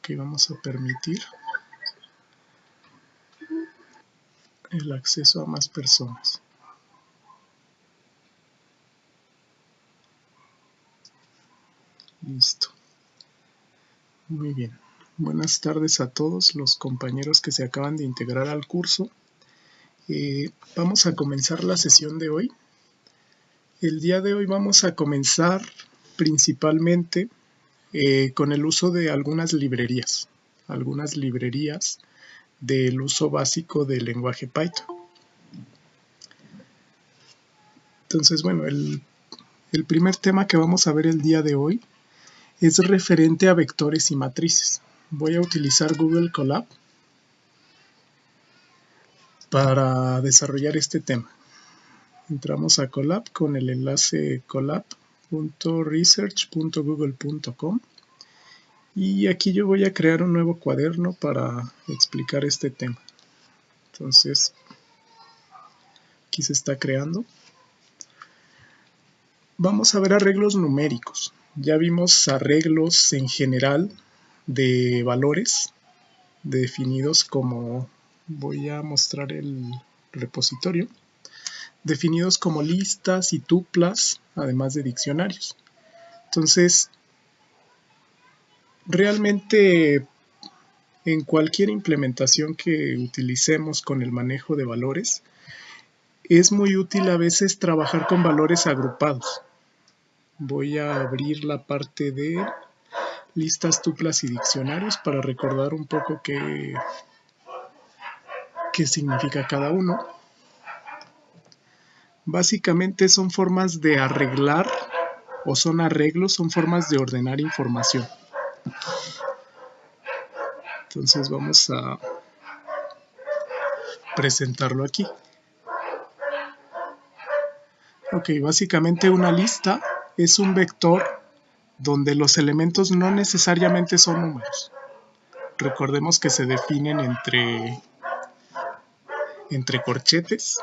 Ok, vamos a permitir el acceso a más personas. Listo. Muy bien. Buenas tardes a todos los compañeros que se acaban de integrar al curso. Vamos a comenzar la sesión de hoy. El día de hoy vamos a comenzar principalmente con el uso de algunas librerías del uso básico del lenguaje Python. Entonces, bueno, el primer tema que vamos a ver el día de hoy es referente a vectores y matrices. Voy a utilizar Google Colab para desarrollar este tema. Entramos a Colab con el enlace colab.research.google.com y aquí yo voy a crear un nuevo cuaderno para explicar este tema. Entonces, aquí se está creando. Vamos a ver arreglos numéricos. Ya vimos arreglos en general de valores definidos como, voy a mostrar el repositorio, definidos como listas y tuplas, además de diccionarios. Entonces, realmente en cualquier implementación que utilicemos con el manejo de valores, es muy útil a veces trabajar con valores agrupados. Voy a abrir la parte de listas, tuplas y diccionarios para recordar un poco qué significa cada uno. Básicamente son formas de arreglar o son arreglos, son formas de ordenar información. Entonces vamos a presentarlo aquí. Ok, básicamente una lista es un vector donde los elementos no necesariamente son números. Recordemos que se definen entre corchetes.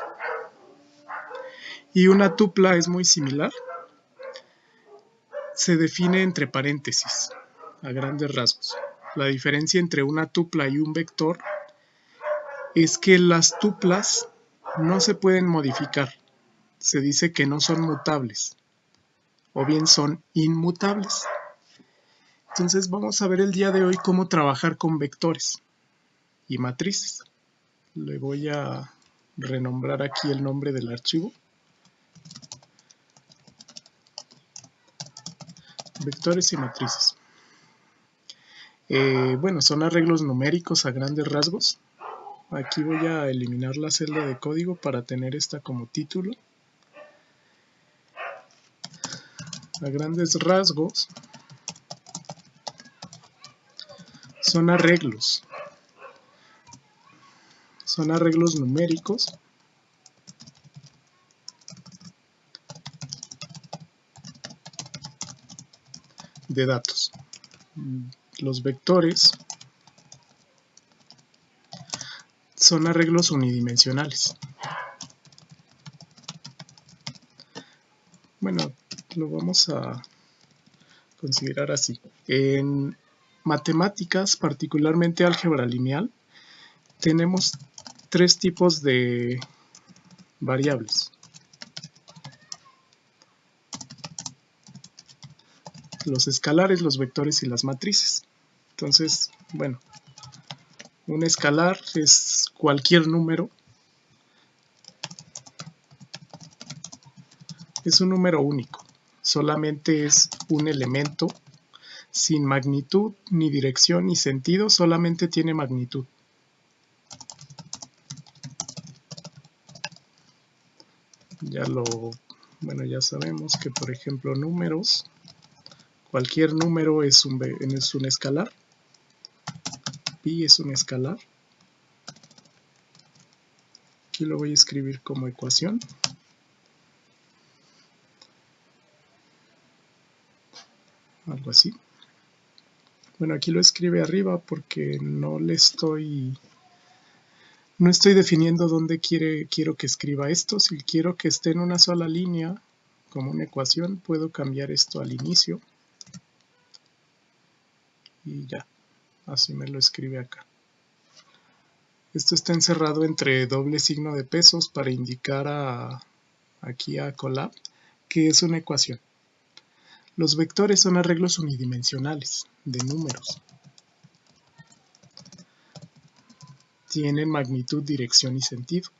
Y una tupla es muy similar. Se define entre paréntesis, a grandes rasgos. La diferencia entre una tupla y un vector es que las tuplas no se pueden modificar. Se dice que no son mutables, o bien son inmutables. Entonces vamos a ver el día de hoy cómo trabajar con vectores y matrices. Le voy a renombrar aquí el nombre del archivo. Vectores y matrices. Bueno, son arreglos numéricos a grandes rasgos. Aquí voy a eliminar la celda de código para tener esta como título. A grandes rasgos son arreglos numéricos de datos. Los vectores son arreglos unidimensionales. Bueno, lo vamos a considerar así. En matemáticas, particularmente álgebra lineal, tenemos tres tipos de variables. Los escalares, los vectores y las matrices. Entonces, bueno, un escalar es cualquier número. Es un número único. Solamente es un elemento sin magnitud, ni dirección, ni sentido. Solamente tiene magnitud. Ya sabemos que, por ejemplo, números, cualquier número es un escalar. Pi es un escalar. Aquí lo voy a escribir como ecuación. Algo así. Bueno, aquí lo escribe arriba porque no estoy definiendo dónde quiero que escriba esto. Si quiero que esté en una sola línea como una ecuación, puedo cambiar esto al inicio y ya. así me lo escribe acá. Esto está encerrado entre doble signo de pesos para indicar aquí a Colab que es una ecuación. Los vectores son arreglos unidimensionales de números. Tienen magnitud, dirección y sentido.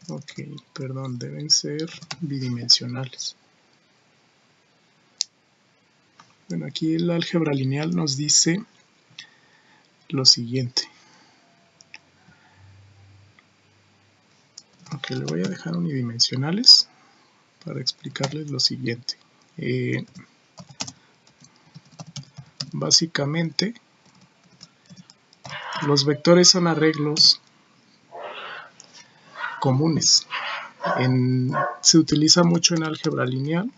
Ok, perdón, deben ser bidimensionales. Bueno, aquí el álgebra lineal nos dice lo siguiente. Ok, le voy a dejar unidimensionales para explicarles lo siguiente. Básicamente, los vectores son arreglos comunes. Se utiliza mucho en álgebra lineal,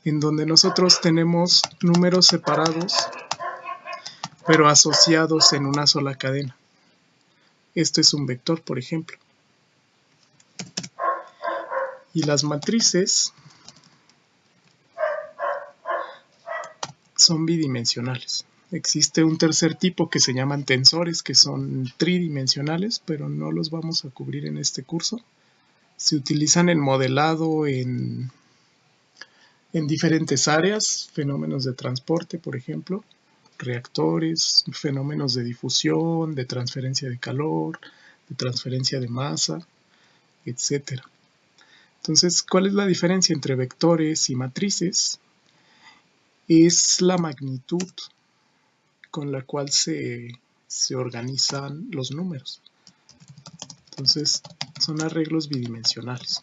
en donde nosotros tenemos números separados, pero asociados en una sola cadena. Esto es un vector, por ejemplo. Y las matrices son bidimensionales. Existe un tercer tipo que se llaman tensores, que son tridimensionales, pero no los vamos a cubrir en este curso. Se utilizan en modelado en diferentes áreas, fenómenos de transporte, por ejemplo, reactores, fenómenos de difusión, de transferencia de calor, de transferencia de masa, etc. Entonces, ¿cuál es la diferencia entre vectores y matrices? Es la magnitud con la cual se organizan los números. Entonces, son arreglos bidimensionales.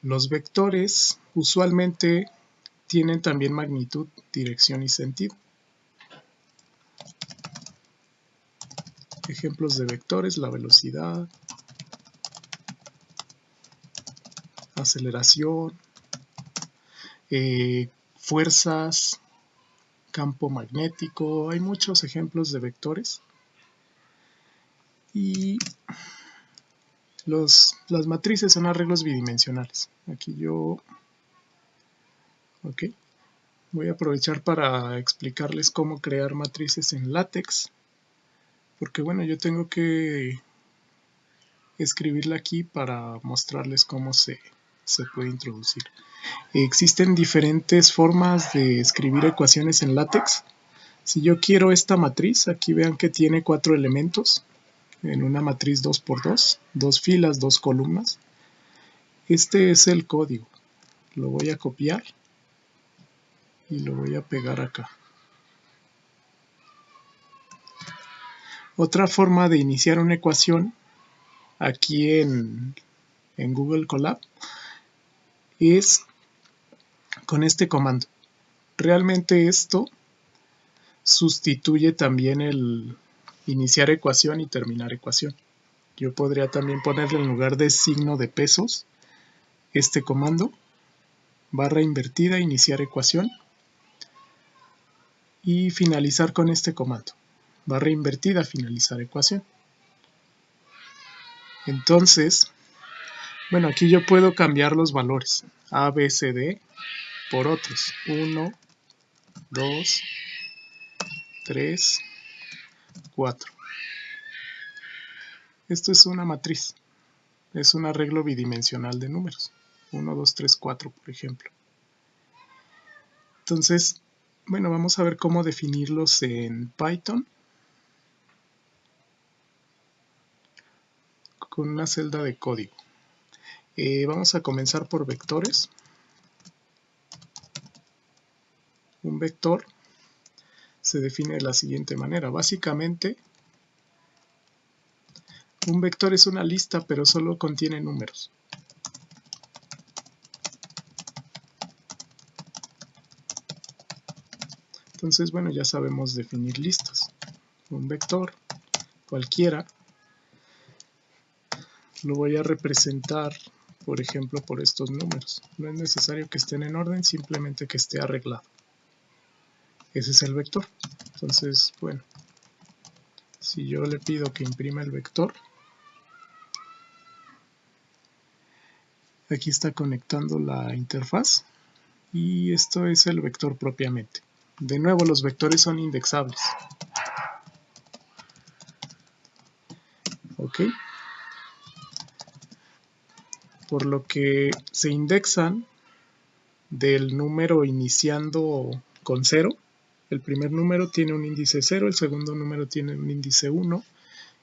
Los vectores usualmente tienen también magnitud, dirección y sentido. Ejemplos de vectores: la velocidad, aceleración, fuerzas, campo magnético. Hay muchos ejemplos de vectores. Y las matrices son arreglos bidimensionales. Aquí voy a aprovechar para explicarles cómo crear matrices en LaTeX, porque bueno, yo tengo que escribirla aquí para mostrarles cómo se puede introducir. Existen diferentes formas de escribir ecuaciones en LaTeX. Si yo quiero esta matriz, aquí vean que tiene 4 elementos, en una matriz 2×2, 2 filas, 2 columnas. Este es el código. Lo voy a copiar y lo voy a pegar acá. Otra forma de iniciar una ecuación aquí en Google Colab es con este comando. Realmente esto sustituye también el iniciar ecuación y terminar ecuación. Yo podría también ponerle en lugar de signo de pesos este comando, barra invertida, iniciar ecuación, y finalizar con este comando, barra invertida, finalizar ecuación. Entonces, bueno, aquí yo puedo cambiar los valores A, B, C, D por otros. 1, 2, 3, 4. Esto es una matriz. Es un arreglo bidimensional de números. 1, 2, 3, 4, por ejemplo. Entonces, bueno, vamos a ver cómo definirlos en Python con una celda de código. Vamos a comenzar por vectores. Un vector se define de la siguiente manera. Básicamente, un vector es una lista, pero solo contiene números. Entonces, bueno, ya sabemos definir listas. Un vector cualquiera lo voy a representar, por ejemplo, por estos números. No es necesario que estén en orden, simplemente que esté arreglado. Ese es el vector. Entonces, bueno, Si yo le pido que imprima el vector, aquí está conectando la interfaz y esto es el vector propiamente. De nuevo, los vectores son indexables. ¿Ok? Por lo que se indexan del número iniciando con 0. El primer número tiene un índice 0, el segundo número tiene un índice 1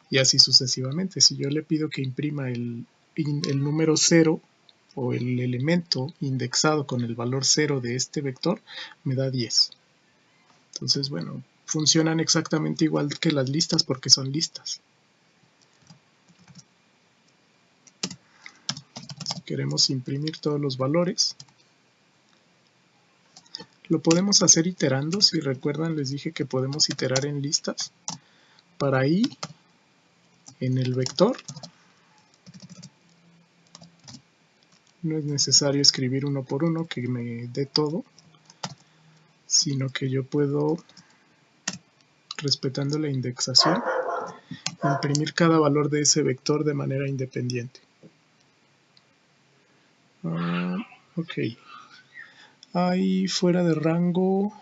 y así sucesivamente. Si yo le pido que imprima el número 0 o el elemento indexado con el valor 0 de este vector, me da 10. Entonces, bueno, funcionan exactamente igual que las listas porque son listas. Si queremos imprimir todos los valores, lo podemos hacer iterando. Si recuerdan, les dije que podemos iterar en listas. Para ahí, en el vector, no es necesario escribir uno por uno que me dé todo, sino que yo puedo, respetando la indexación, imprimir cada valor de ese vector de manera independiente. Ok. Hay fuera de rango.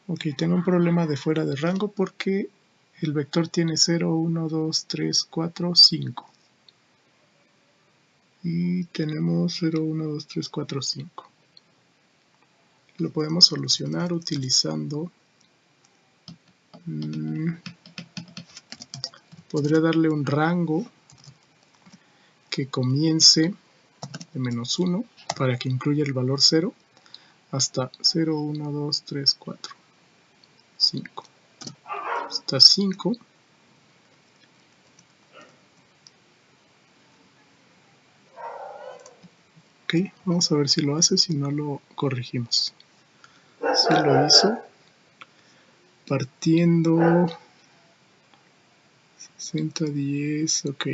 Ok, tengo un problema de fuera de rango porque el vector tiene 0, 1, 2, 3, 4, 5. Y tenemos 0, 1, 2, 3, 4, 5. Lo podemos solucionar utilizando... podría darle un rango que comience de menos 1 para que incluya el valor 0 hasta 0, 1, 2, 3, 4, 5. Hasta 5. Ok, vamos a ver si lo hace, si no lo corregimos. Si lo hizo, partiendo 60, 10, ok,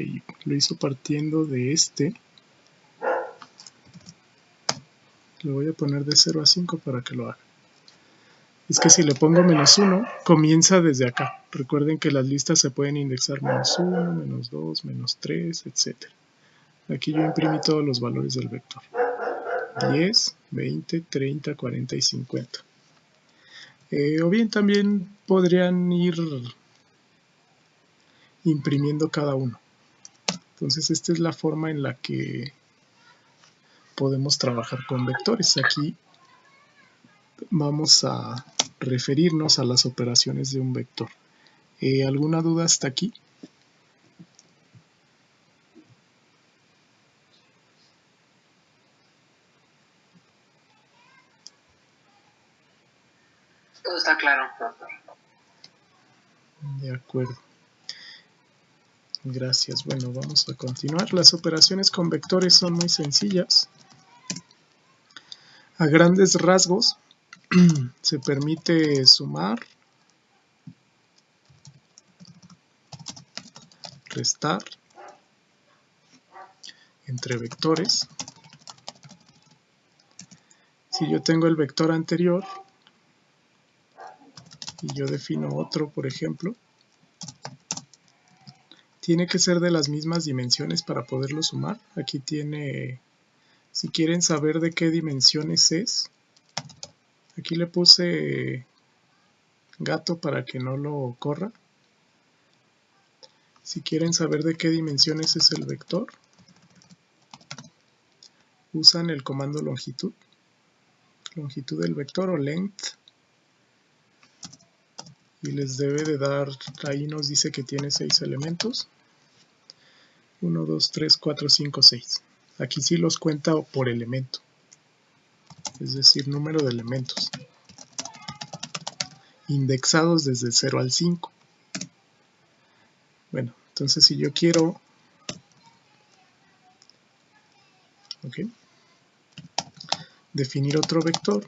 lo hizo partiendo de este. Le voy a poner de 0 a 5 para que lo haga. Es que si le pongo menos 1, comienza desde acá. Recuerden que las listas se pueden indexar menos 1, menos 2, menos 3, etc. Aquí yo imprimí todos los valores del vector. 10, 20, 30, 40 y 50. O bien también podrían ir imprimiendo cada uno. Entonces esta es la forma en la que podemos trabajar con vectores. Aquí vamos a referirnos a las operaciones de un vector. ¿Alguna duda hasta aquí? Todo está claro, doctor. De acuerdo. Gracias. Bueno, vamos a continuar. Las operaciones con vectores son muy sencillas. A grandes rasgos, se permite sumar, restar entre vectores. Si yo tengo el vector anterior y yo defino otro, por ejemplo, tiene que ser de las mismas dimensiones para poderlo sumar. Aquí tiene, si quieren saber de qué dimensiones es, aquí le puse gato para que no lo corra. Si quieren saber de qué dimensiones es el vector, usan el comando longitud del vector o length, y les debe de dar, ahí nos dice que tiene 6 elementos, 1, 2, 3, 4, 5, 6. Aquí sí los cuenta por elemento, es decir, número de elementos, indexados desde 0 al 5. Bueno, entonces si yo quiero, definir otro vector,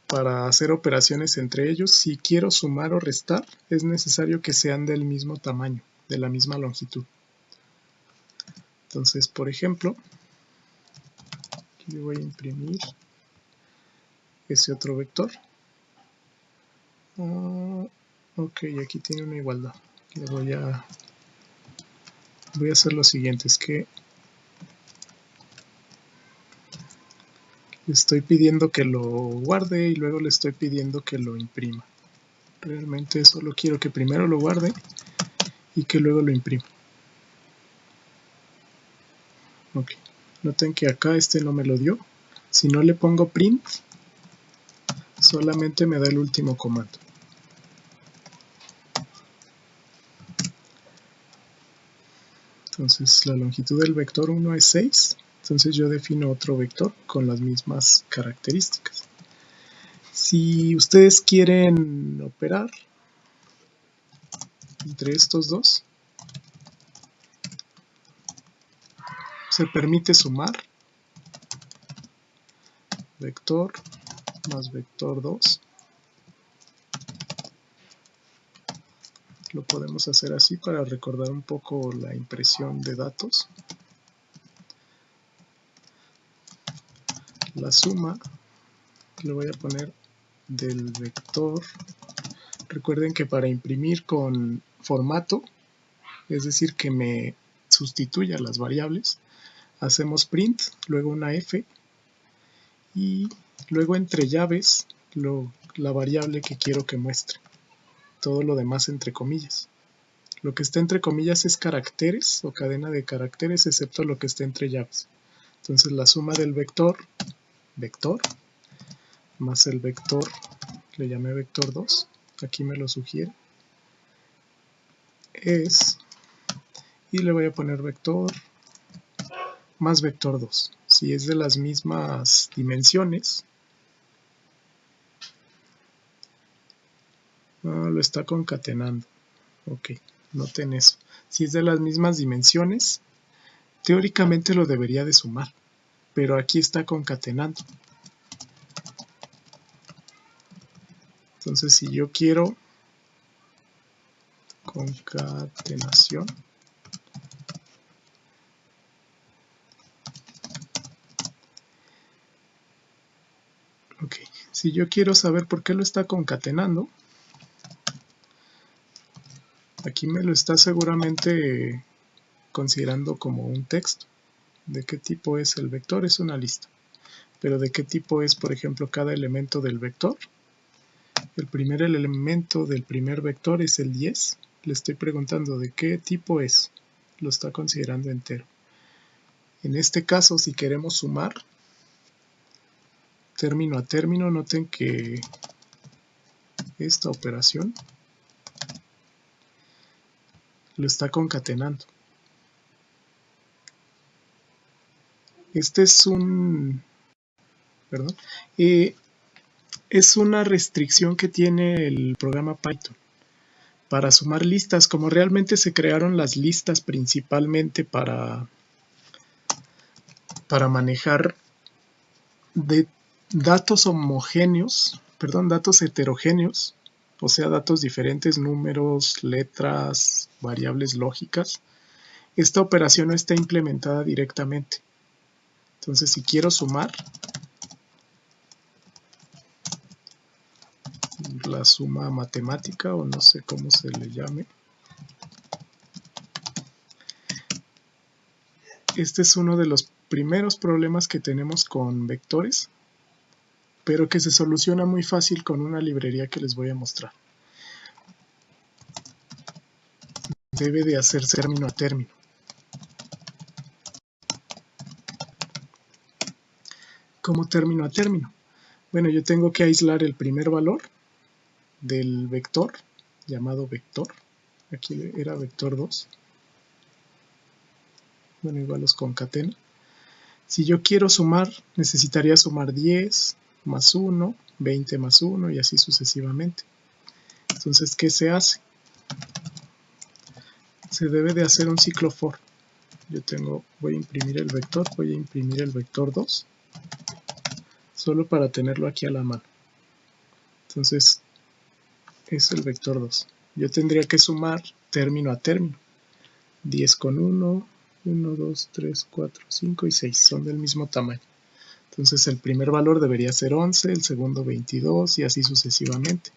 para hacer operaciones entre ellos, si quiero sumar o restar, es necesario que sean del mismo tamaño, de la misma longitud. Entonces, por ejemplo, aquí voy a imprimir ese otro vector. Ok, aquí tiene una igualdad. Le voy a hacer lo siguiente, es que le estoy pidiendo que lo guarde y luego le estoy pidiendo que lo imprima. Realmente solo quiero que primero lo guarde y que luego lo imprima. Ok, noten que acá este no me lo dio. Si no le pongo print, solamente me da el último comando. Entonces la longitud del vector 1 es 6. Entonces yo defino otro vector con las mismas características. Si ustedes quieren operar entre estos dos, se permite sumar vector más vector 2. Lo podemos hacer así para recordar un poco la impresión de datos. La suma le voy a poner del vector. Recuerden que para imprimir con formato, es decir, que me sustituya las variables, hacemos print, luego una f, y luego entre llaves la variable que quiero que muestre. Todo lo demás entre comillas. Lo que está entre comillas es caracteres o cadena de caracteres, excepto lo que está entre llaves. Entonces la suma del vector más el vector, le llamé vector 2, aquí me lo sugiere, es, y le voy a poner vector más vector 2. Si es de las mismas dimensiones, lo está concatenando. Ok, noten eso. Si es de las mismas dimensiones, teóricamente lo debería de sumar, pero aquí está concatenando. Entonces si yo quiero concatenación, ok, si yo quiero saber por qué lo está concatenando, aquí me lo está seguramente considerando como un texto. ¿De qué tipo es el vector? Es una lista. Pero ¿de qué tipo es, por ejemplo, cada elemento del vector? El primer elemento del primer vector es el 10. Le estoy preguntando de qué tipo es. Lo está considerando entero. En este caso, si queremos sumar término a término, noten que esta operación lo está concatenando. Este es es una restricción que tiene el programa Python para sumar listas. Como realmente se crearon las listas principalmente para manejar de datos homogéneos, datos heterogéneos, o sea, datos diferentes, números, letras, variables lógicas. Esta operación no está implementada directamente. Entonces, si quiero sumar, la suma matemática, o no sé cómo se le llame, este es uno de los primeros problemas que tenemos con vectores, pero que se soluciona muy fácil con una librería que les voy a mostrar. Debe de hacerse término a término. ¿Cómo término a término? Bueno, yo tengo que aislar el primer valor del vector, llamado vector. Aquí era vector 2. Bueno, igual los concateno. Si yo quiero sumar, necesitaría sumar 10 más 1, 20 más 1 y así sucesivamente. Entonces, ¿qué se hace? Se debe de hacer un ciclo for. Voy a imprimir el vector 2, solo para tenerlo aquí a la mano. Entonces, es el vector 2. Yo tendría que sumar término a término. 10 con 1, 1, 2, 3, 4, 5 y 6 son del mismo tamaño. Entonces el primer valor debería ser 11, el segundo 22 y así sucesivamente.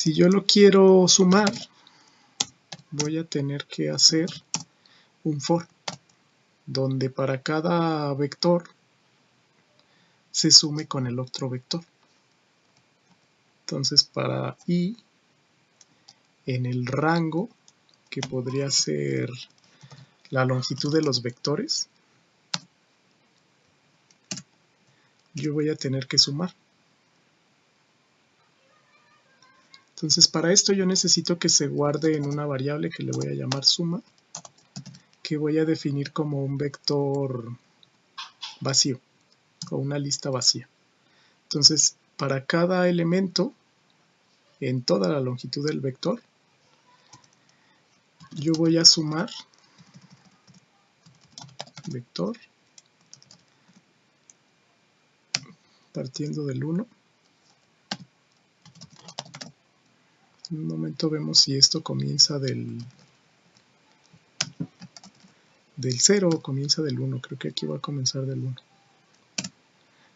Si yo lo quiero sumar, voy a tener que hacer un for, donde para cada vector se sume con el otro vector. Entonces para i, en el rango, que podría ser la longitud de los vectores, yo voy a tener que sumar. Entonces para esto yo necesito que se guarde en una variable que le voy a llamar suma, que voy a definir como un vector vacío o una lista vacía. Entonces para cada elemento en toda la longitud del vector, yo voy a sumar vector partiendo del 1. En un momento vemos si esto comienza del 0 o comienza del 1. Creo que aquí va a comenzar del 1.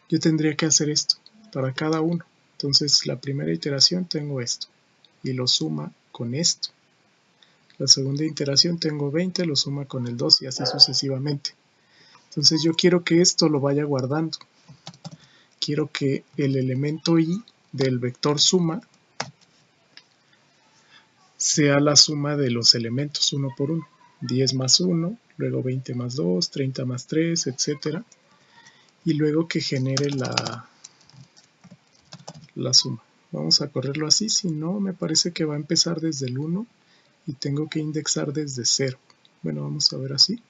Yo tendría que hacer esto para cada uno. Entonces la primera iteración tengo esto y lo suma con esto. La segunda iteración tengo 20, lo suma con el 2 y así sucesivamente. Entonces yo quiero que esto lo vaya guardando. Quiero que el elemento i del vector suma sea la suma de los elementos uno por uno. 10 más 1, luego 20 más 2, 30 más 3, etc. Y luego que genere la suma. Vamos a correrlo así, si no me parece que va a empezar desde el 1 y tengo que indexar desde 0. Bueno, vamos a ver así.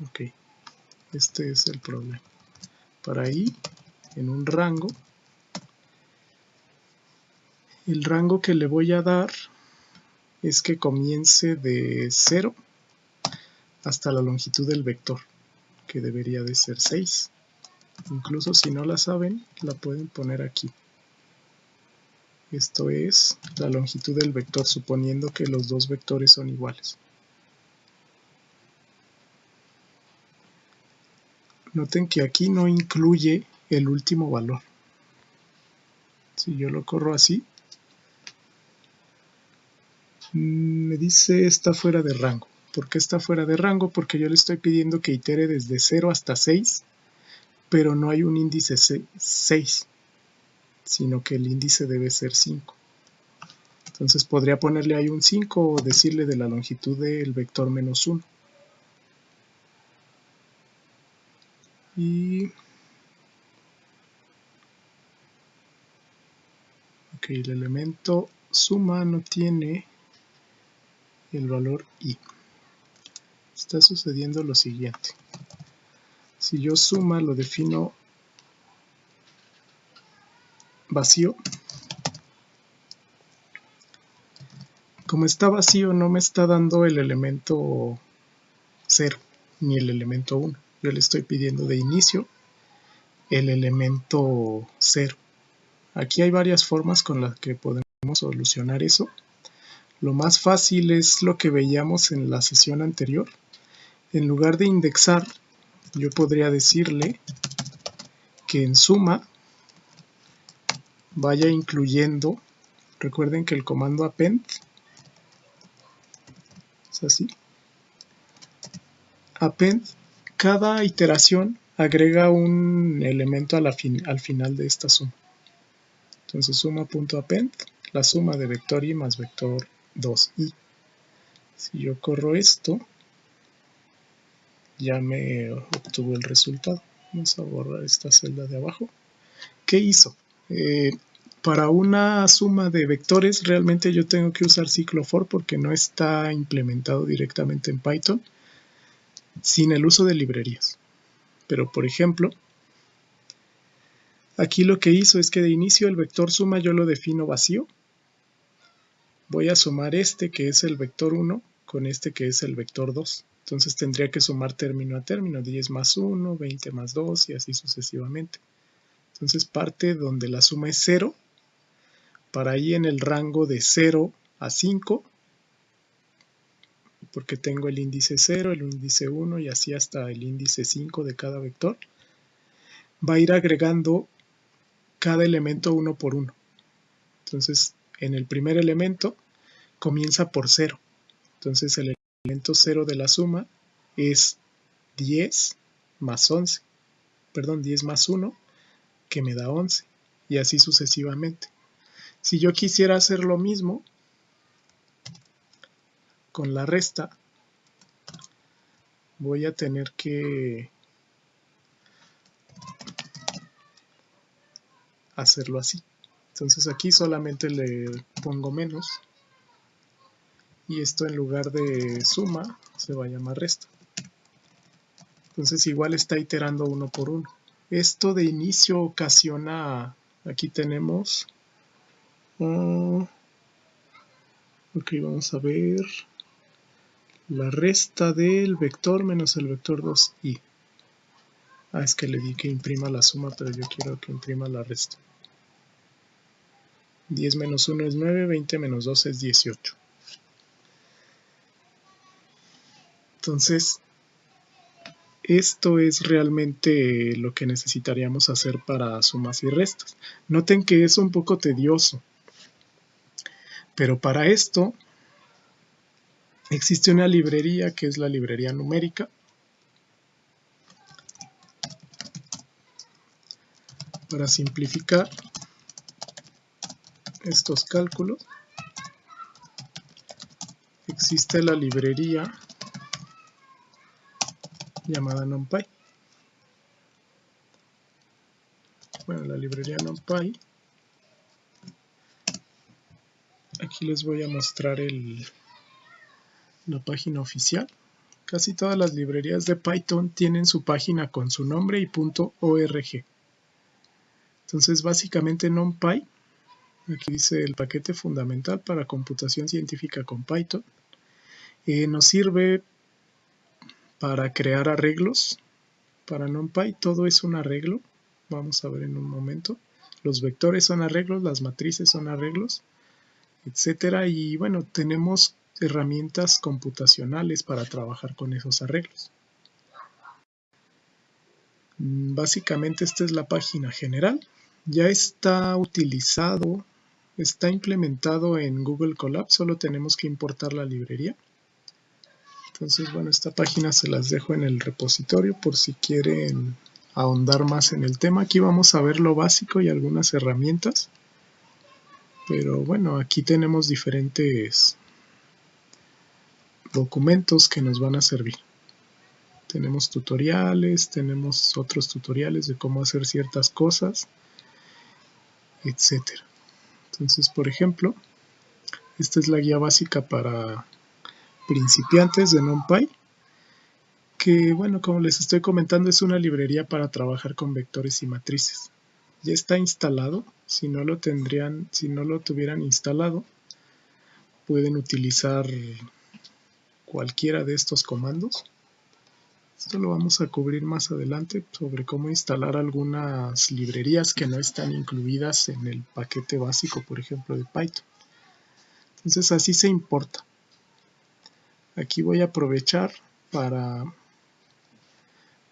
Ok, este es el problema. Para i, en un rango, el rango que le voy a dar es que comience de 0 hasta la longitud del vector, que debería de ser 6. Incluso si no la saben, la pueden poner aquí. Esto es la longitud del vector, suponiendo que los dos vectores son iguales. Noten que aquí no incluye el último valor. Si yo lo corro así, me dice está fuera de rango. ¿Por qué está fuera de rango? Porque yo le estoy pidiendo que itere desde 0 hasta 6, pero no hay un índice 6, sino que el índice debe ser 5. Entonces podría ponerle ahí un 5 o decirle de la longitud del vector menos 1. Y ok, el elemento suma no tiene el valor i. Está sucediendo lo siguiente. Si yo suma lo defino vacío, como está vacío no me está dando el elemento 0 ni el elemento 1. Yo le estoy pidiendo de inicio el elemento 0. Aquí hay varias formas con las que podemos solucionar eso. Lo más fácil es lo que veíamos en la sesión anterior. En lugar de indexar, yo podría decirle que en suma vaya incluyendo, recuerden que el comando append es así. Append, cada iteración agrega un elemento al final de esta suma. Entonces suma.append, la suma de vector i más vector 2i. Si yo corro esto, ya me obtuvo el resultado. Vamos a borrar esta celda de abajo. ¿Qué hizo? Para una suma de vectores realmente yo tengo que usar ciclo for porque no está implementado directamente en Python sin el uso de librerías. Pero por ejemplo, aquí lo que hizo es que de inicio el vector suma yo lo defino vacío. Voy a sumar este que es el vector 1 con este que es el vector 2. Entonces tendría que sumar término a término, 10 más 1, 20 más 2 y así sucesivamente. Entonces parte donde la suma es 0, para ahí en el rango de 0 a 5, porque tengo el índice 0, el índice 1 y así hasta el índice 5 de cada vector. va a ir agregando cada elemento uno por uno. Entonces, en el primer elemento comienza por 0. Entonces, el elemento 0 de la suma es 10 más 11. Perdón, 10 más 1, que me da 11. Y así sucesivamente. Si yo quisiera hacer lo mismo con la resta, voy a tener que hacerlo así. Entonces aquí solamente le pongo menos y esto en lugar de suma se va a llamar resta. Entonces igual está iterando uno por uno. Esto de inicio ocasiona, aquí tenemos, ok, vamos a ver, la resta del vector menos el vector 2i. Es que le di que imprima la suma, pero yo quiero que imprima la resta. 10 menos 1 es 9, 20 menos 2 es 18. Entonces, esto es realmente lo que necesitaríamos hacer para sumas y restas. Noten que es un poco tedioso, pero para esto existe una librería que es la librería numérica. Para simplificar estos cálculos, existe la librería llamada NumPy. Bueno, la librería NumPy. Aquí les voy a mostrar la página oficial. Casi todas las librerías de Python tienen su página con su nombre y .org. Entonces, básicamente NumPy, aquí dice el paquete fundamental para computación científica con Python, nos sirve para crear arreglos. Para NumPy todo es un arreglo. Vamos a ver en un momento. Los vectores son arreglos, las matrices son arreglos, etcétera. Y bueno, tenemos herramientas computacionales para trabajar con esos arreglos. Básicamente esta es la página general. Ya está utilizado, está implementado en Google Colab, solo tenemos que importar la librería. Entonces, bueno, esta página se las dejo en el repositorio por si quieren ahondar más en el tema. Aquí vamos a ver lo básico y algunas herramientas. Pero bueno, aquí tenemos diferentes documentos que nos van a servir. Tenemos tutoriales, tenemos otros tutoriales de cómo hacer ciertas cosas, etcétera. Entonces, por ejemplo, esta es la guía básica para principiantes de NumPy, que bueno, como les estoy comentando, es una librería para trabajar con vectores y matrices. Ya está instalado. Si no lo tuvieran instalado, pueden utilizar cualquiera de estos comandos. Esto lo vamos a cubrir más adelante sobre cómo instalar algunas librerías que no están incluidas en el paquete básico, por ejemplo, de Python. Entonces así se importa. Aquí voy a aprovechar para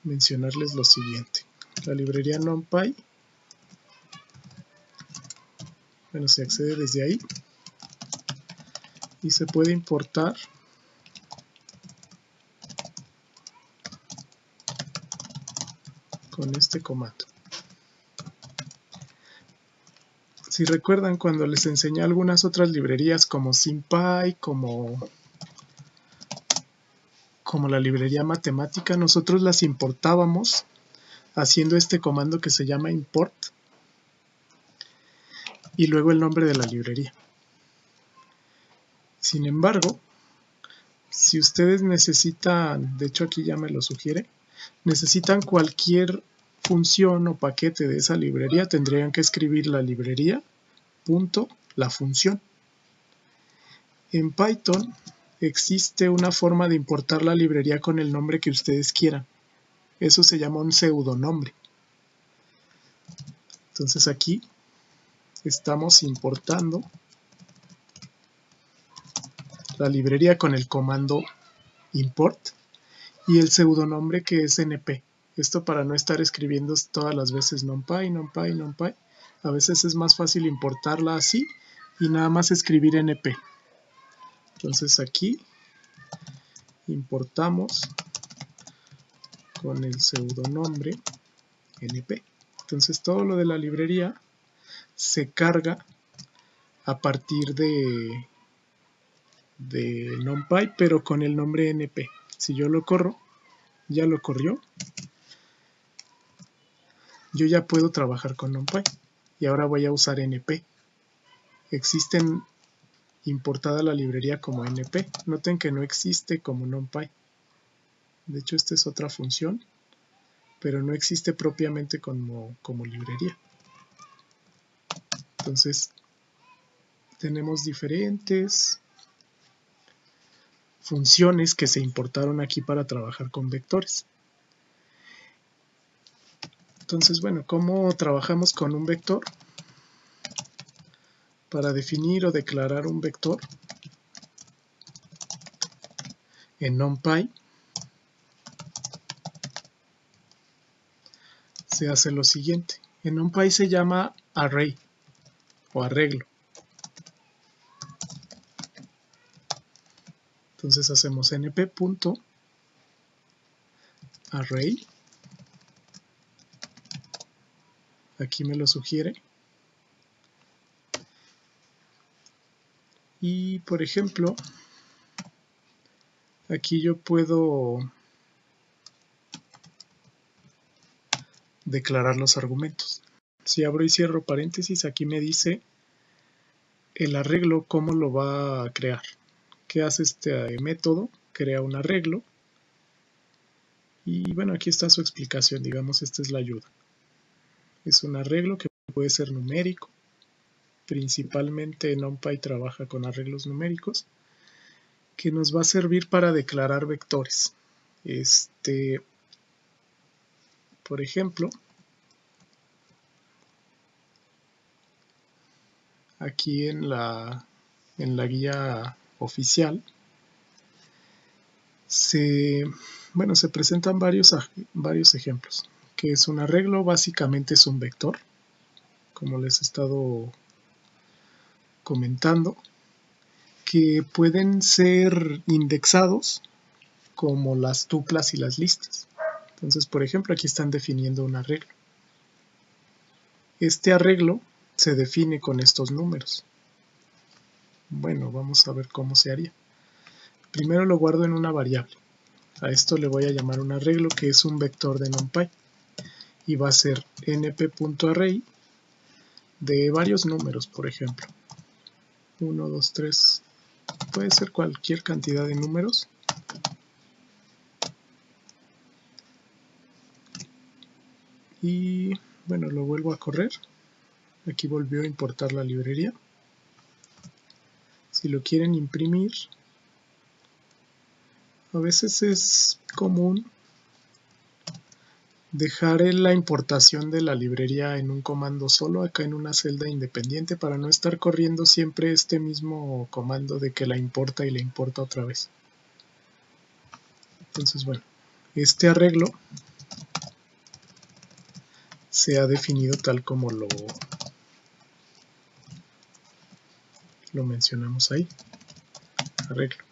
mencionarles lo siguiente. La librería NumPy, bueno, se accede desde ahí y se puede importar con este comando. Si recuerdan, cuando les enseñé algunas otras librerías como SymPy, como la librería matemática, nosotros las importábamos haciendo este comando que se llama import y luego el nombre de la librería. Sin embargo, si ustedes necesitan, de hecho aquí ya me lo sugiere, necesitan cualquier función o paquete de esa librería, tendrían que escribir la librería punto la función. En Python existe una forma de importar la librería con el nombre que ustedes quieran. Eso se llama un pseudonombre. Entonces aquí estamos importando la librería con el comando import y el pseudonombre que es np. Esto para no estar escribiendo todas las veces numpy, numpy, numpy. A veces es más fácil importarla así y nada más escribir np. Entonces aquí importamos con el pseudonombre np. Entonces todo lo de la librería se carga a partir de numpy, pero con el nombre np. Si yo lo corro, ya lo corrió, yo ya puedo trabajar con numpy y ahora voy a usar np. Existen importada la librería como np. Noten que no existe como numpy. De hecho, esta es otra función, pero no existe propiamente como librería. Entonces, tenemos diferentes funciones que se importaron aquí para trabajar con vectores. Entonces, bueno, ¿cómo trabajamos con un vector? Para definir o declarar un vector en NumPy se hace lo siguiente. En NumPy se llama array o arreglo. Entonces hacemos np.array. Aquí me lo sugiere. Y por ejemplo, aquí yo puedo declarar los argumentos. Si abro y cierro paréntesis, aquí me dice el arreglo, cómo lo va a crear. ¿Qué hace este método? Crea un arreglo. Y bueno, aquí está su explicación, digamos, esta es la ayuda. Es un arreglo que puede ser numérico. Principalmente NumPy trabaja con arreglos numéricos, que nos va a servir para declarar vectores. Por ejemplo, aquí en la guía oficial se presentan varios ejemplos. Que es un arreglo, básicamente es un vector, como les he estado comentando, que pueden ser indexados como las tuplas y las listas. Entonces, por ejemplo, aquí están definiendo un arreglo. Este arreglo se define con estos números. Bueno, vamos a ver cómo se haría. Primero lo guardo en una variable. A esto le voy a llamar un arreglo, que es un vector de NumPy. Y va a ser np.array de varios números, por ejemplo. 1, 2, 3. Puede ser cualquier cantidad de números. Y bueno, lo vuelvo a correr. Aquí volvió a importar la librería. Si lo quieren imprimir, a veces es común dejar la importación de la librería en un comando solo, acá en una celda independiente, para no estar corriendo siempre este mismo comando de que la importa y la importa otra vez. Entonces, bueno, este arreglo se ha definido tal como lo mencionamos ahí, arreglo.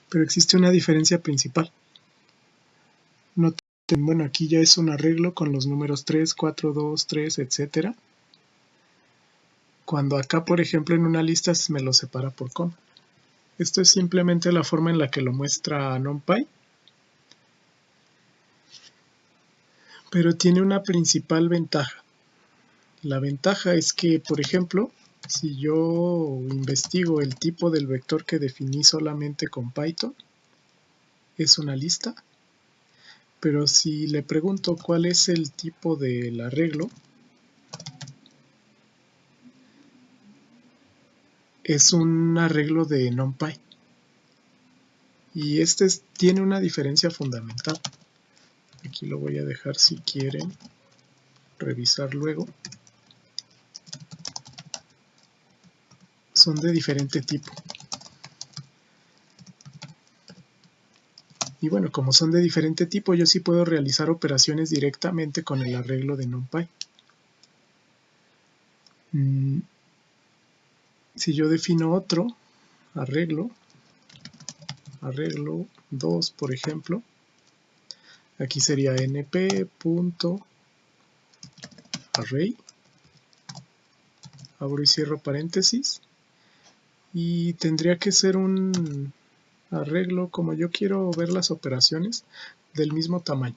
Pero existe una diferencia principal. Noten, bueno, aquí ya es un arreglo con los números 3, 4, 2, 3, etc. Cuando acá, por ejemplo, en una lista me lo separa por coma. Esto es simplemente la forma en la que lo muestra NumPy. Pero tiene una principal ventaja. La ventaja es que, por ejemplo, si yo investigo el tipo del vector que definí solamente con Python, es una lista. Pero si le pregunto cuál es el tipo del arreglo, es un arreglo de NumPy. Y este tiene una diferencia fundamental. Aquí lo voy a dejar si quieren revisar luego. Son de diferente tipo. Y bueno, como son de diferente tipo, yo sí puedo realizar operaciones directamente con el arreglo de NumPy. Si yo defino otro arreglo 2, por ejemplo, aquí sería np.array, abro y cierro paréntesis, y tendría que ser un arreglo, como yo quiero ver las operaciones, del mismo tamaño.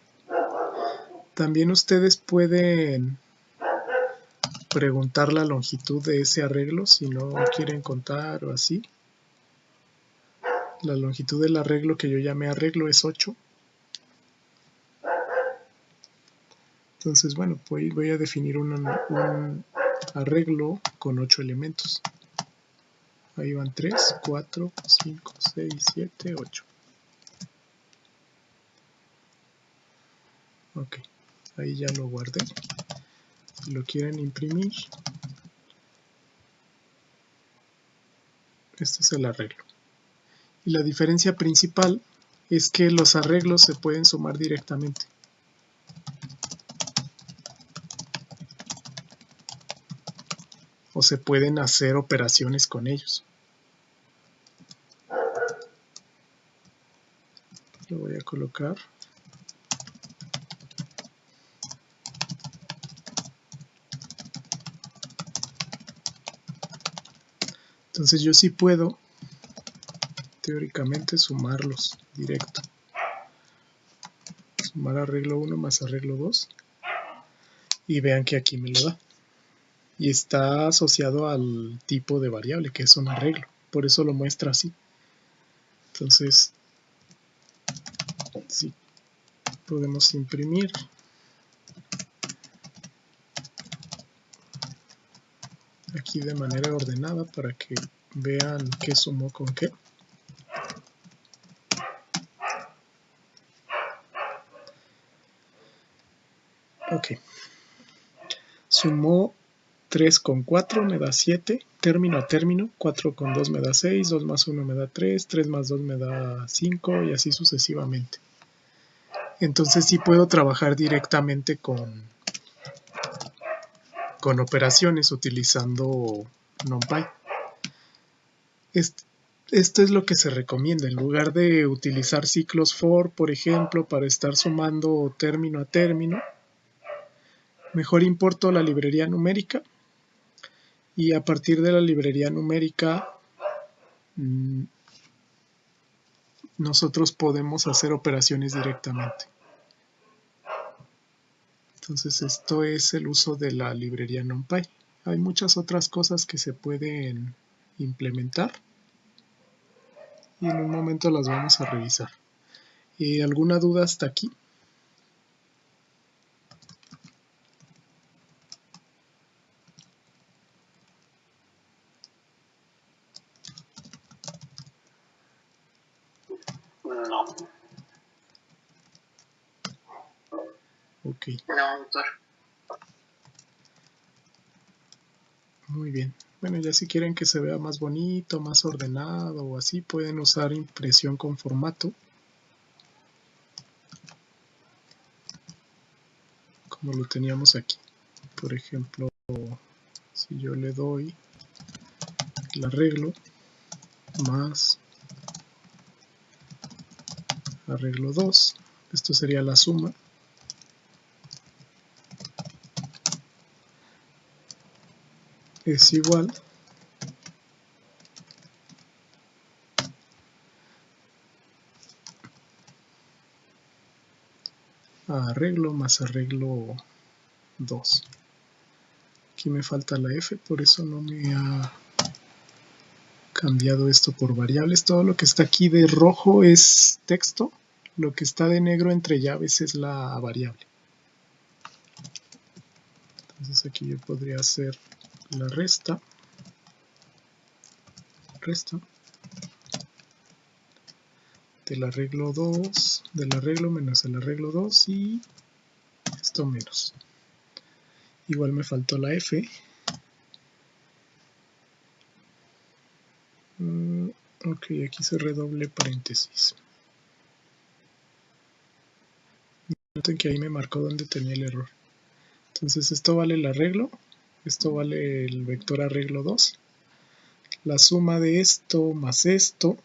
También ustedes pueden preguntar la longitud de ese arreglo si no quieren contar o así. La longitud del arreglo que yo llamé arreglo es 8. Entonces, bueno, voy a definir un arreglo con 8 elementos. Ahí van 3, 4, 5, 6, 7, 8. Ok, ahí ya lo guardé. Si lo quieren imprimir, este es el arreglo. Y la diferencia principal es que los arreglos se pueden sumar directamente. O se pueden hacer operaciones con ellos. Lo voy a colocar. Entonces yo sí puedo, teóricamente, sumarlos directo. Sumar arreglo 1 más arreglo 2. Y vean que aquí me lo da. Y está asociado al tipo de variable, que es un arreglo. Por eso lo muestra así. Entonces, sí, podemos imprimir. Aquí de manera ordenada para que vean qué sumó con qué. Ok. Sumó 3 con 4 me da 7, término a término. 4 con 2 me da 6, 2 más 1 me da 3, 3 más 2 me da 5 y así sucesivamente. Entonces sí puedo trabajar directamente con operaciones utilizando NumPy. Esto es lo que se recomienda. En lugar de utilizar ciclos for, por ejemplo, para estar sumando término a término, mejor importo la librería numérica y a partir de la librería numérica nosotros podemos hacer operaciones directamente. Entonces esto es el uso de la librería NumPy. Hay muchas otras cosas que se pueden implementar y en un momento las vamos a revisar. ¿Alguna duda hasta aquí? No. Ok. No, doctor. Muy bien. Bueno, ya si quieren que se vea más bonito, más ordenado o así, pueden usar impresión con formato. Como lo teníamos aquí. Por ejemplo, si yo le doy el arreglo más arreglo 2, esto sería la suma. Es igual a arreglo más arreglo 2. Aquí me falta la F, por eso no me ha cambiado esto por variables. Todo lo que está aquí de rojo es texto, lo que está de negro entre llaves es la variable. Entonces aquí yo podría hacer la resta del arreglo 2, del arreglo menos el arreglo 2 y esto menos. Igual me faltó la F. Ok, aquí cerré doble paréntesis. Noten que ahí me marcó donde tenía el error. Entonces esto vale el arreglo, esto vale el vector arreglo 2. La suma de esto más esto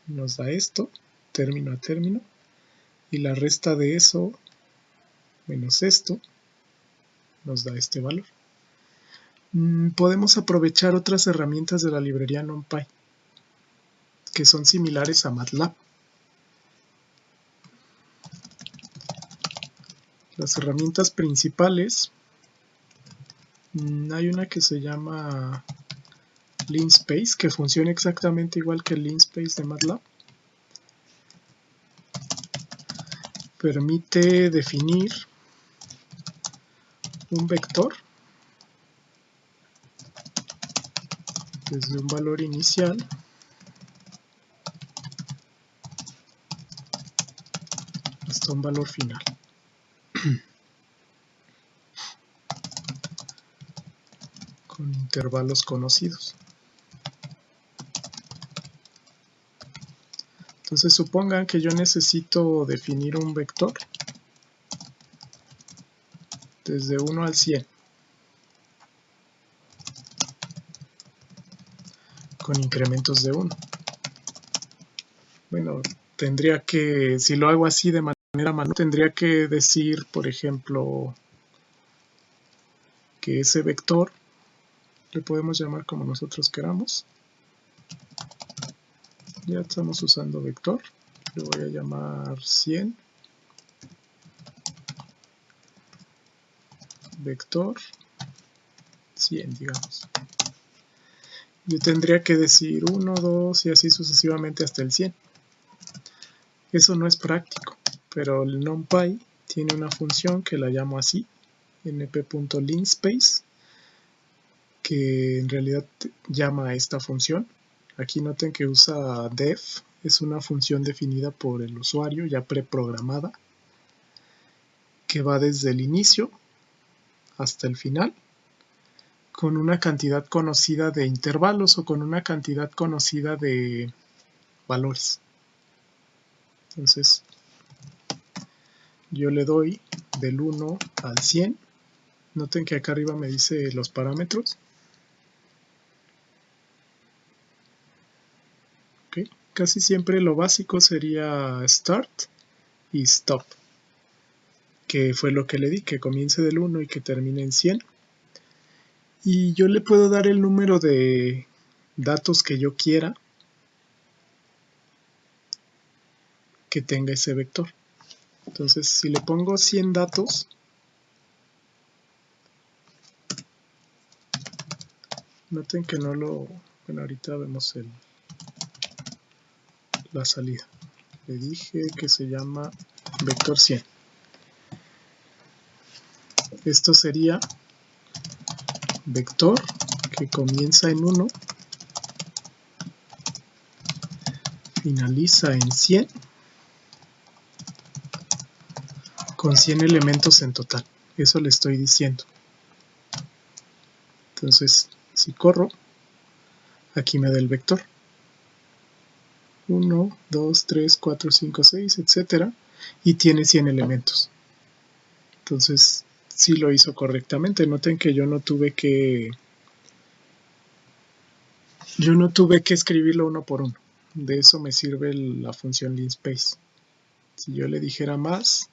nos da esto, término a término, y la resta de eso menos esto nos da este valor. Podemos aprovechar otras herramientas de la librería NumPy que son similares a MATLAB. Las herramientas principales, hay una que se llama Linspace, que funciona exactamente igual que el Linspace de MATLAB. Permite definir un vector desde un valor inicial hasta un valor final. Con intervalos conocidos. Entonces supongan que yo necesito definir un vector desde 1 al 100 con incrementos de 1. Bueno, tendría que, si lo hago así de manera manual, tendría que decir, por ejemplo, que ese vector le podemos llamar como nosotros queramos. Ya estamos usando vector, le voy a llamar 100, vector 100, digamos. Yo tendría que decir 1, 2 y así sucesivamente hasta el 100. Eso no es práctico, pero el NumPy tiene una función que la llamo así, np.linspace, que en realidad llama a esta función. Aquí noten que usa def, es una función definida por el usuario ya preprogramada, que va desde el inicio hasta el final, con una cantidad conocida de intervalos o con una cantidad conocida de valores. Entonces, yo le doy del 1 al 100. Noten que acá arriba me dice los parámetros. ¿Okay? Casi siempre lo básico sería start y stop, que fue lo que le di, que comience del 1 y que termine en 100. Y yo le puedo dar el número de datos que yo quiera que tenga ese vector. Entonces, si le pongo 100 datos, noten que no lo... Bueno, ahorita vemos la salida. Le dije que se llama vector 100. Esto sería vector que comienza en 1, finaliza en 100, con 100 elementos en total. Eso le estoy diciendo. Entonces, si corro, aquí me da el vector. 1, 2, 3, 4, 5, 6, etc. Y tiene 100 elementos. Entonces, sí lo hizo correctamente. Noten que yo no tuve que escribirlo uno por uno. De eso me sirve la función linspace. Si yo le dijera más,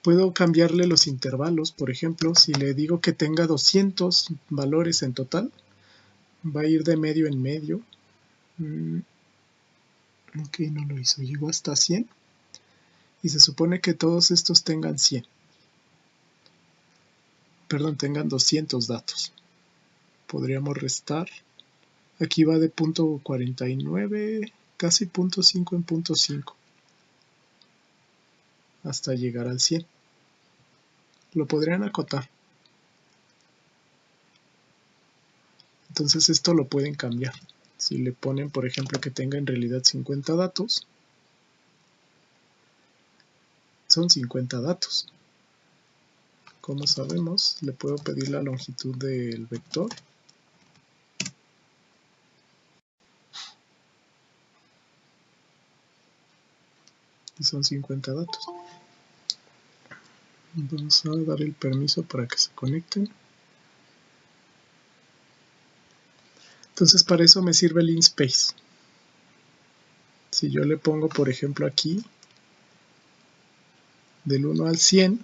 puedo cambiarle los intervalos. Por ejemplo, si le digo que tenga 200 valores en total, va a ir de medio en medio. Ok, no lo hizo. Llegó hasta 100. Y se supone que todos estos tengan 100. Perdón, tengan 200 datos. Podríamos restar. Aquí va de punto 49, casi punto 5 en punto 5. Hasta llegar al 100. Lo podrían acotar. Entonces esto lo pueden cambiar. Si le ponen, por ejemplo, que tenga en realidad 50 datos, son 50 datos. Como sabemos, le puedo pedir la longitud del vector. Y son 50 datos. Vamos a dar el permiso para que se conecten. Entonces para eso me sirve el InSpace. Si yo le pongo, por ejemplo, aquí del 1 al 100,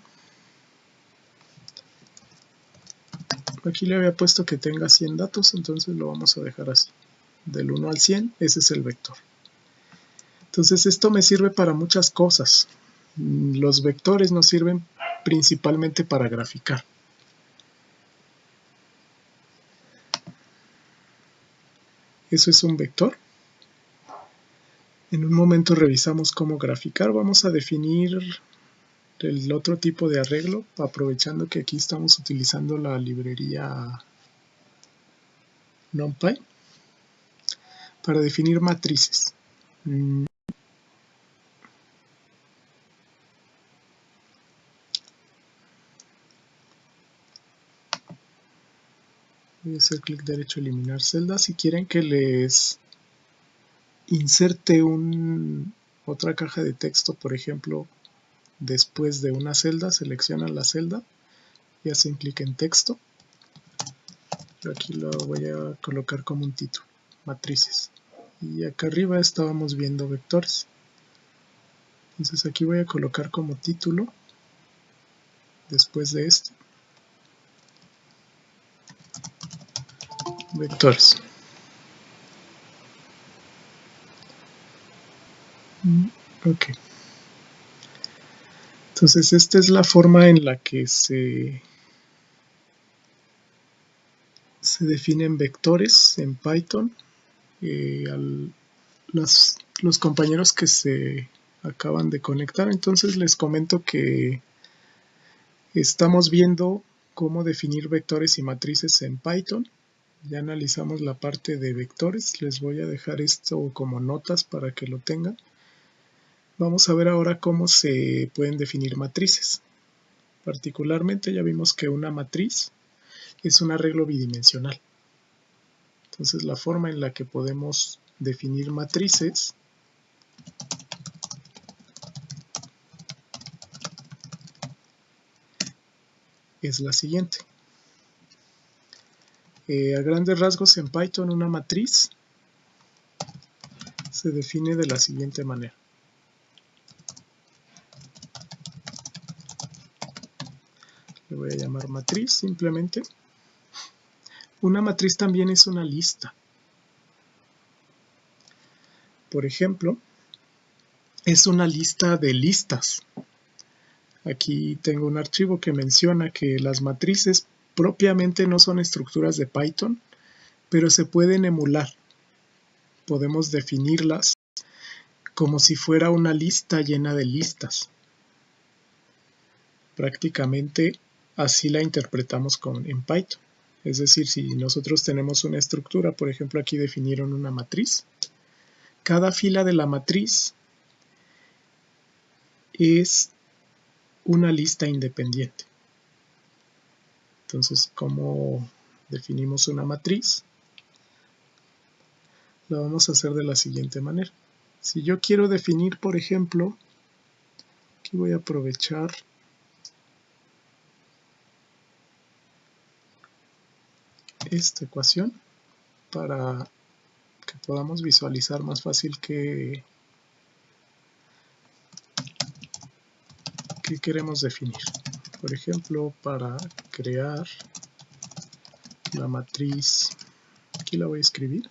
aquí le había puesto que tenga 100 datos, entonces lo vamos a dejar así. Del 1 al 100, ese es el vector. Entonces esto me sirve para muchas cosas. Los vectores nos sirven principalmente para graficar. Eso es un vector. En un momento revisamos cómo graficar. Vamos a definir el otro tipo de arreglo, aprovechando que aquí estamos utilizando la librería NumPy para definir matrices. Voy a hacer clic derecho, eliminar celda. Si quieren que les inserte otra caja de texto, por ejemplo, después de una celda, seleccionan la celda y hacen clic en texto. Yo aquí lo voy a colocar como un título, matrices. Y acá arriba estábamos viendo vectores. Entonces aquí voy a colocar como título, después de esto, vectores. Ok. Entonces esta es la forma en la que se definen vectores en Python. Los compañeros que se acaban de conectar, entonces les comento que estamos viendo cómo definir vectores y matrices en Python. Ya analizamos la parte de vectores, les voy a dejar esto como notas para que lo tengan. Vamos a ver ahora cómo se pueden definir matrices. Particularmente ya vimos que una matriz es un arreglo bidimensional. Entonces la forma en la que podemos definir matrices es la siguiente. A grandes rasgos en Python una matriz se define de la siguiente manera. Le voy a llamar matriz simplemente. Una matriz también es una lista. Por ejemplo, es una lista de listas. Aquí tengo un archivo que menciona que las matrices propiamente no son estructuras de Python, pero se pueden emular. Podemos definirlas como si fuera una lista llena de listas. Prácticamente así la interpretamos en Python. Es decir, si nosotros tenemos una estructura, por ejemplo aquí definieron una matriz, cada fila de la matriz es una lista independiente. Entonces, ¿cómo definimos una matriz? Lo vamos a hacer de la siguiente manera. Si yo quiero definir, por ejemplo, aquí voy a aprovechar esta ecuación para que podamos visualizar más fácil qué queremos definir. Por ejemplo, para crear la matriz, aquí la voy a escribir.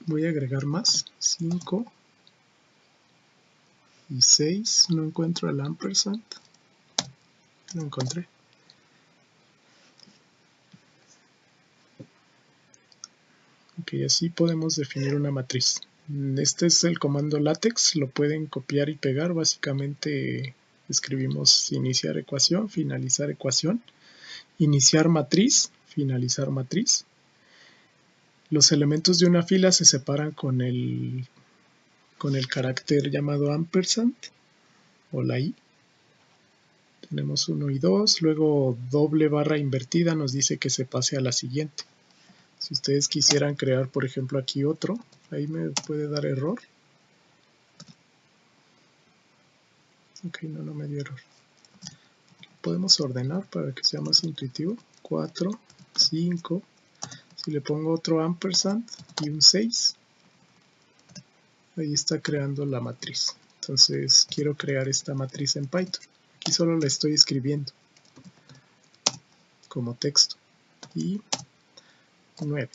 Voy a agregar más, 5 y 6, no encuentro el ampersand, lo encontré. Ok, así podemos definir una matriz. Este es el comando LaTeX, lo pueden copiar y pegar. Básicamente escribimos iniciar ecuación, finalizar ecuación, iniciar matriz, finalizar matriz. Los elementos de una fila se separan con el carácter llamado ampersand o la i. Tenemos 1 y 2, luego doble barra invertida nos dice que se pase a la siguiente. Si ustedes quisieran crear, por ejemplo, aquí otro, ahí me puede dar error. Ok, no me dio error. Podemos ordenar para que sea más intuitivo. 4, 5, si le pongo otro ampersand y un 6, ahí está creando la matriz. Entonces quiero crear esta matriz en Python. Aquí solo la estoy escribiendo como texto. Y 9.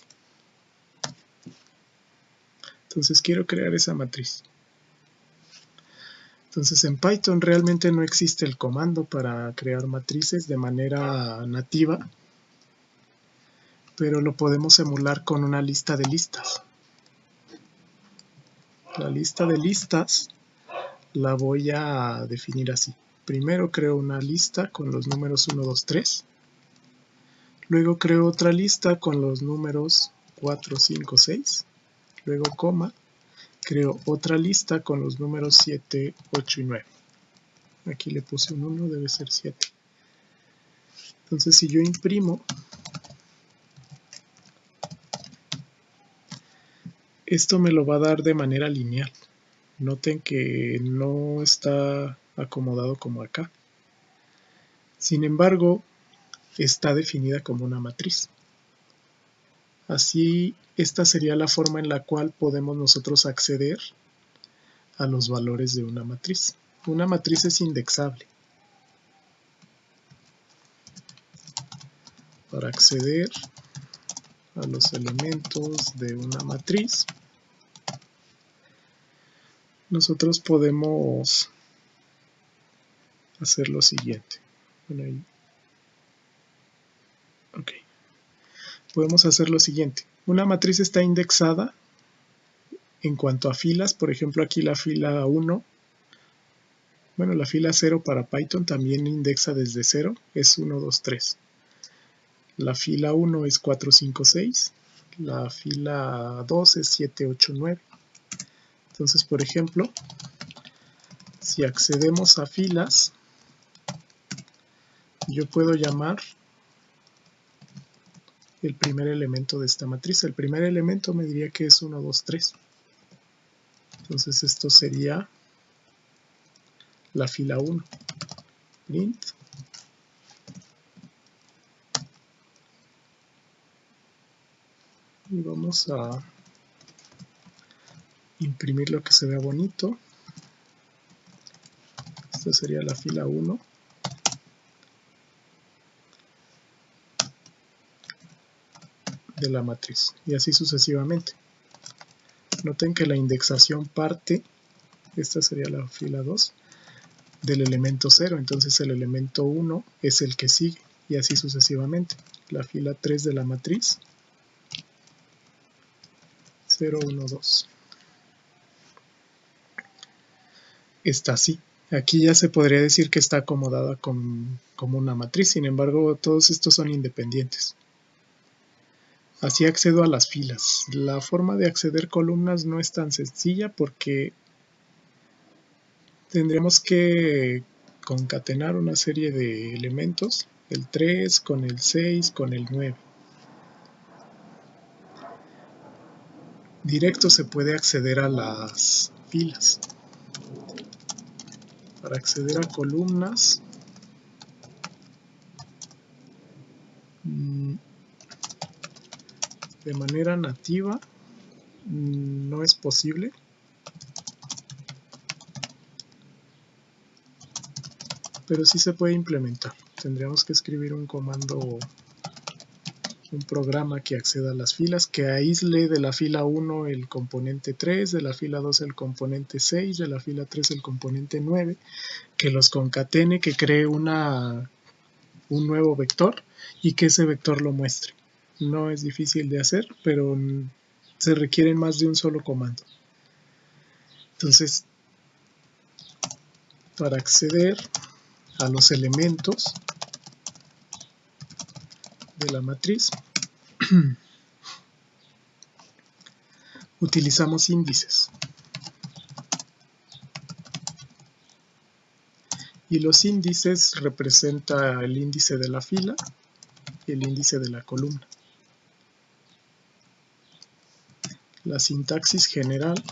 Entonces quiero crear esa matriz. Entonces en Python realmente no existe el comando para crear matrices de manera nativa, pero lo podemos emular con una lista de listas. La lista de listas la voy a definir así. Primero creo una lista con los números 1, 2, 3. Luego creo otra lista con los números 4, 5, 6. Luego coma. Creo otra lista con los números 7, 8 y 9. Aquí le puse un 1, debe ser 7. Entonces si yo imprimo, esto me lo va a dar de manera lineal. Noten que no está acomodado como acá. Sin embargo, está definida como una matriz. Así, esta sería la forma en la cual podemos nosotros acceder a los valores de una matriz. Una matriz es indexable. Para acceder a los elementos de una matriz, nosotros podemos hacer lo siguiente. Bueno, ahí. Ok. Podemos hacer lo siguiente. Una matriz está indexada en cuanto a filas. Por ejemplo, aquí la fila 1. Bueno, la fila 0 para Python también indexa desde 0. Es 1, 2, 3. La fila 1 es 4, 5, 6. La fila 2 es 7, 8, 9. Entonces, por ejemplo, si accedemos a filas, yo puedo llamar el primer elemento de esta matriz. El primer elemento me diría que es 1, 2, 3. Entonces esto sería la fila 1. Print. Y vamos a imprimir lo que se vea bonito. Esta sería la fila 1. De la matriz. Y así sucesivamente. Noten que la indexación parte, esta sería la fila 2, del elemento 0. Entonces el elemento 1 es el que sigue. Y así sucesivamente. La fila 3 de la matriz. 0, 1, 2. Está así. Aquí ya se podría decir que está acomodada como una matriz, sin embargo todos estos son independientes. Así accedo a las filas. La forma de acceder columnas no es tan sencilla porque tendríamos que concatenar una serie de elementos, el 3 con el 6 con el 9. Directo se puede acceder a las filas. Para acceder a columnas, de manera nativa no es posible. Pero sí se puede implementar. Tendríamos que escribir un comando, un programa que acceda a las filas, que aísle de la fila 1 el componente 3, de la fila 2 el componente 6, de la fila 3 el componente 9, que los concatene, que cree un nuevo vector y que ese vector lo muestre. No es difícil de hacer, pero se requieren más de un solo comando. Entonces, para acceder a los elementos de la matriz, utilizamos índices. Y los índices representan el índice de la fila y el índice de la columna. La sintaxis general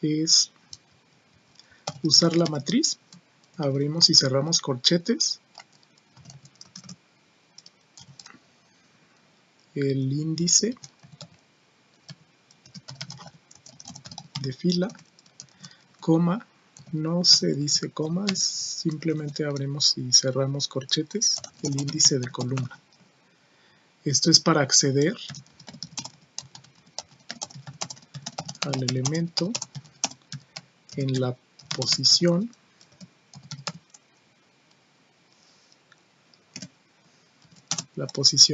es usar la matriz, abrimos y cerramos corchetes, el índice de fila, coma, no se dice coma, es simplemente abrimos y cerramos corchetes, el índice de columna. Esto es para acceder al elemento en la posición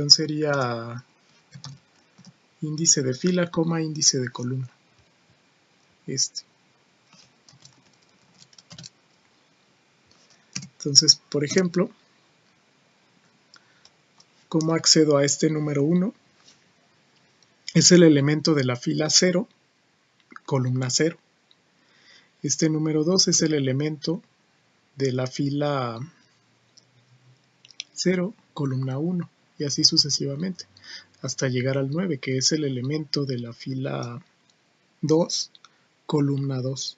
sería índice de fila, coma, índice de columna. Entonces, por ejemplo, ¿cómo accedo a este número 1? Es el elemento de la fila 0, columna 0. Este número 2 es el elemento de la fila 0, columna 1, y así sucesivamente, hasta llegar al 9, que es el elemento de la fila 2, columna 2.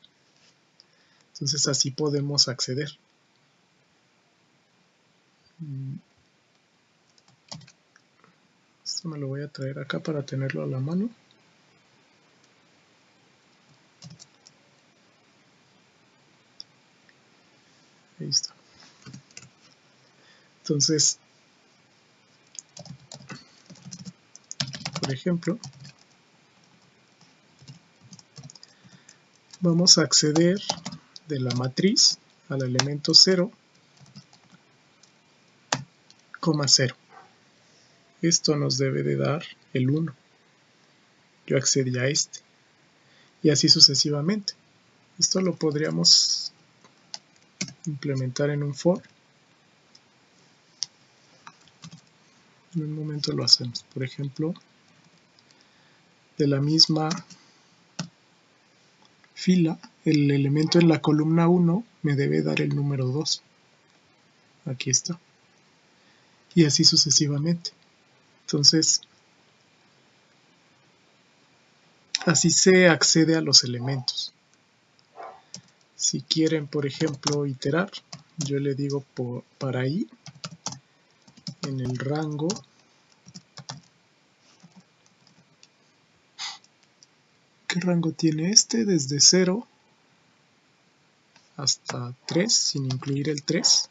Entonces así podemos acceder. Esto me lo voy a traer acá para tenerlo a la mano. Ahí está. Entonces, por ejemplo, vamos a acceder de la matriz al elemento 0, 0. Esto nos debe de dar el 1. Yo accedí a este. Y así sucesivamente. Esto lo podríamos implementar en un for. En un momento lo hacemos. Por ejemplo, de la misma fila, el elemento en la columna 1 me debe dar el número 2. Aquí está. Y así sucesivamente. Entonces, así se accede a los elementos. Si quieren, por ejemplo, iterar, yo le digo para i, en el rango ¿qué rango tiene este? Desde 0 hasta 3, sin incluir el 3.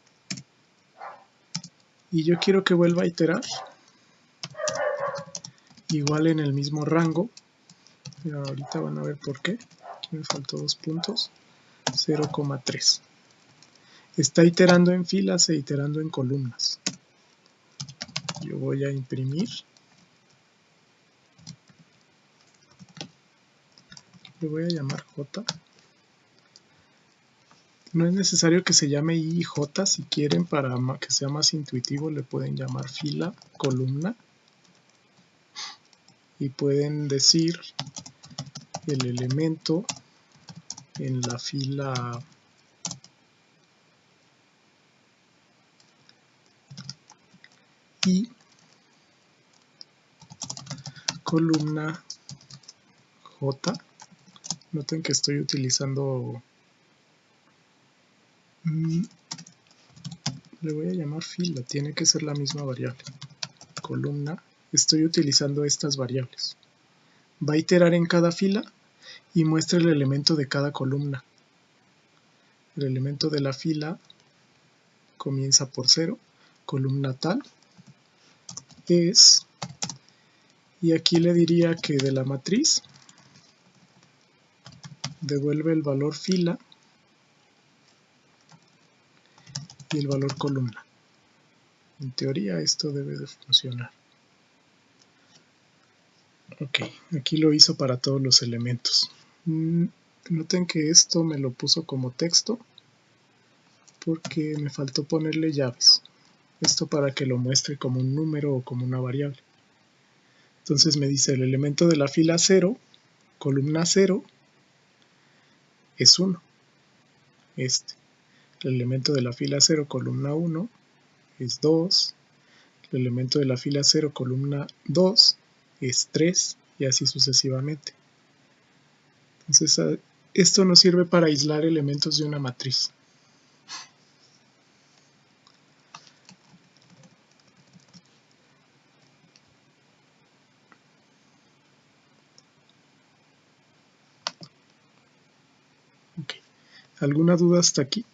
Y yo quiero que vuelva a iterar. Igual en el mismo rango. Pero ahorita van a ver por qué. Aquí me faltó 2 puntos. 0,3. Está iterando en filas e iterando en columnas. Yo voy a imprimir. Le voy a llamar J. No es necesario que se llame I y J. Si quieren, para que sea más intuitivo, le pueden llamar fila, columna. Y pueden decir el elemento en la fila I, columna J. Noten que estoy utilizando, le voy a llamar fila, tiene que ser la misma variable. Columna, estoy utilizando estas variables. Va a iterar en cada fila y muestra el elemento de cada columna. El elemento de la fila comienza por 0, columna tal es, y aquí le diría que de la matriz devuelve el valor fila y el valor columna. En teoría esto debe de funcionar. Ok, aquí lo hizo para todos los elementos. Noten que esto me lo puso como texto porque me faltó ponerle llaves. Esto para que lo muestre como un número o como una variable. Entonces me dice el elemento de la fila 0, columna 0, es 1. El elemento de la fila 0, columna 1, es 2. El elemento de la fila 0, columna 2, es 3, y así sucesivamente. Entonces Esto nos sirve para aislar elementos de una matriz. Okay. ¿Alguna duda hasta aquí?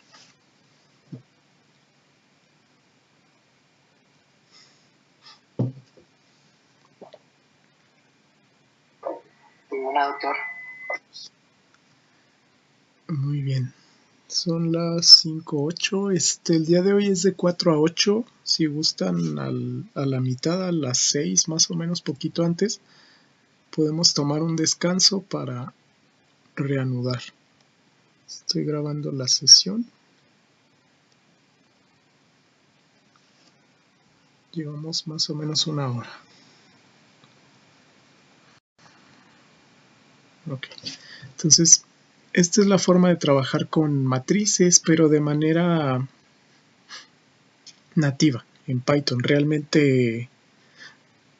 Ninguna, doctor. Muy bien. Son las 5:08. El día de hoy es de 4 a 8. Si gustan a la mitad, a las 6 más o menos, poquito antes, podemos tomar un descanso para reanudar. Estoy grabando la sesión. Llevamos más o menos 1 hora. Ok. Entonces, esta es la forma de trabajar con matrices, pero de manera nativa en Python. Realmente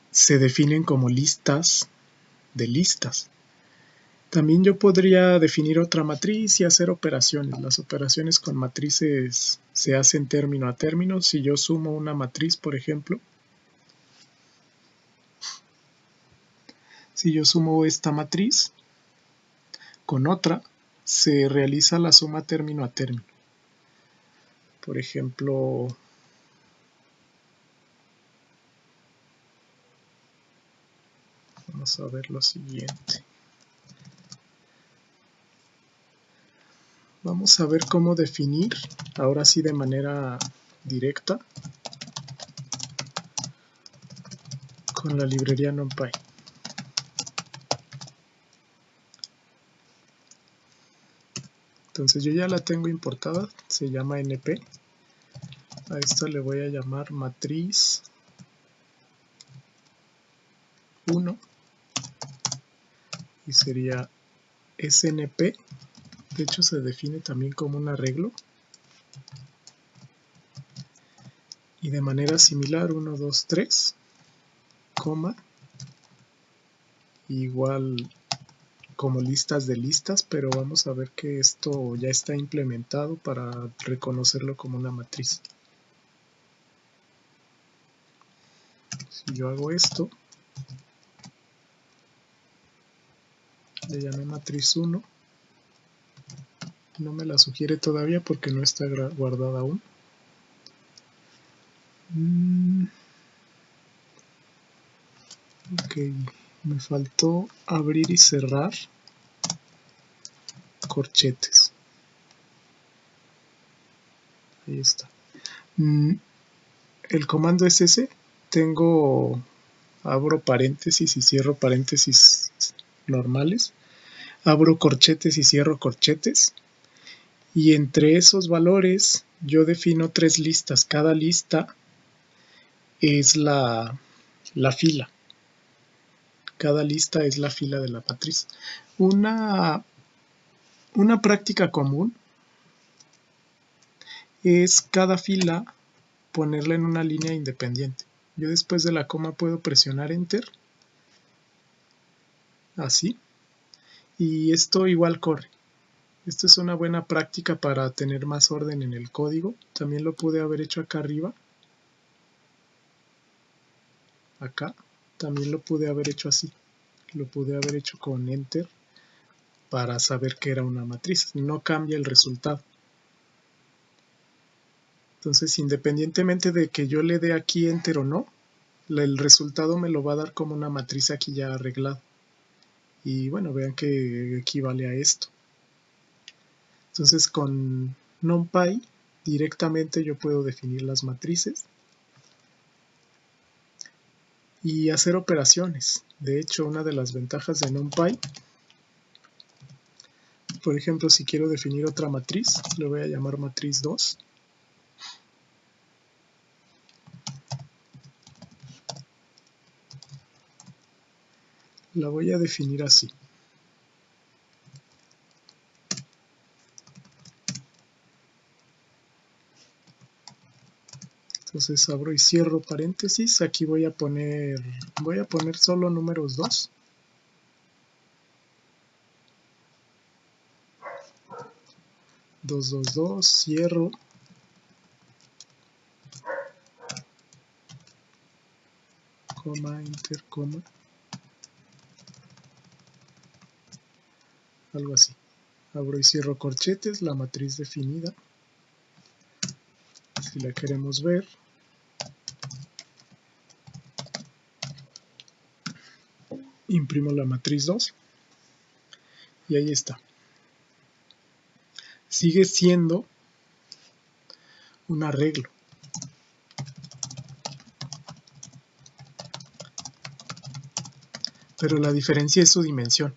se definen como listas de listas. También yo podría definir otra matriz y hacer operaciones. Las operaciones con matrices se hacen término a término. Si yo sumo una matriz, por ejemplo, si yo sumo esta matriz con otra, se realiza la suma término a término. Por ejemplo, vamos a ver lo siguiente. Vamos a ver cómo definir, ahora sí de manera directa, con la librería NumPy. Entonces yo ya la tengo importada, se llama NP. A esta le voy a llamar matriz 1 y sería SNP. De hecho se define también como un arreglo. Y de manera similar 1, 2, 3, coma, igual como listas de listas, pero vamos a ver que esto ya está implementado para reconocerlo como una matriz. Si yo hago esto, le llamé matriz 1, no me la sugiere todavía porque no está guardada aún. Ok, me faltó abrir y cerrar corchetes. Ahí está. El comando es ese. Abro paréntesis y cierro paréntesis normales. Abro corchetes y cierro corchetes. Y entre esos valores yo defino 3 listas. Cada lista es la fila. Cada lista es la fila de la matriz. Una práctica común es cada fila ponerla en una línea independiente. Yo después de la coma puedo presionar Enter, así, y esto igual corre. Esto es una buena práctica para tener más orden en el código. También lo pude haber hecho acá arriba. Acá también lo pude haber hecho así. Lo pude haber hecho con Enter para saber que era una matriz. No cambia el resultado. Entonces, independientemente de que yo le dé aquí Enter o no, el resultado me lo va a dar como una matriz aquí ya arreglada. Y bueno, vean que equivale a esto. Entonces, con NumPy directamente yo puedo definir las matrices y hacer operaciones. De hecho, una de las ventajas de NumPy, por ejemplo, si quiero definir otra matriz, le voy a llamar matriz 2. La voy a definir así. Entonces abro y cierro paréntesis. Aquí voy a poner solo números 2. 2, 2, 2, cierro. Coma, enter, coma. Algo así. Abro y cierro corchetes, la matriz definida. Si la queremos ver. Imprimo la matriz 2. Y ahí está. Sigue siendo un arreglo. Pero la diferencia es su dimensión.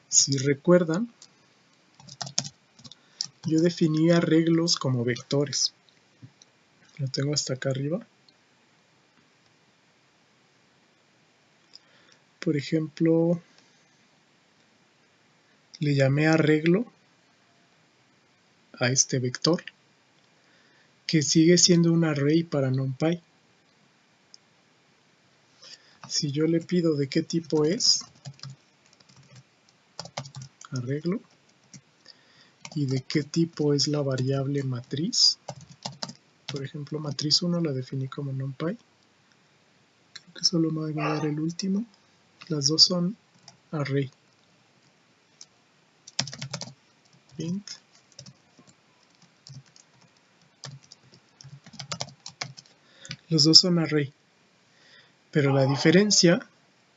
Si recuerdan, yo definí arreglos como vectores. Lo tengo hasta acá arriba. Por ejemplo, le llamé arreglo a este vector, que sigue siendo un array para NumPy. Si yo le pido de qué tipo es, arreglo, y de qué tipo es la variable matriz, por ejemplo, matriz 1 la definí como NumPy, creo que solo me va a dar el último, las dos son array, int, los dos son array, pero la diferencia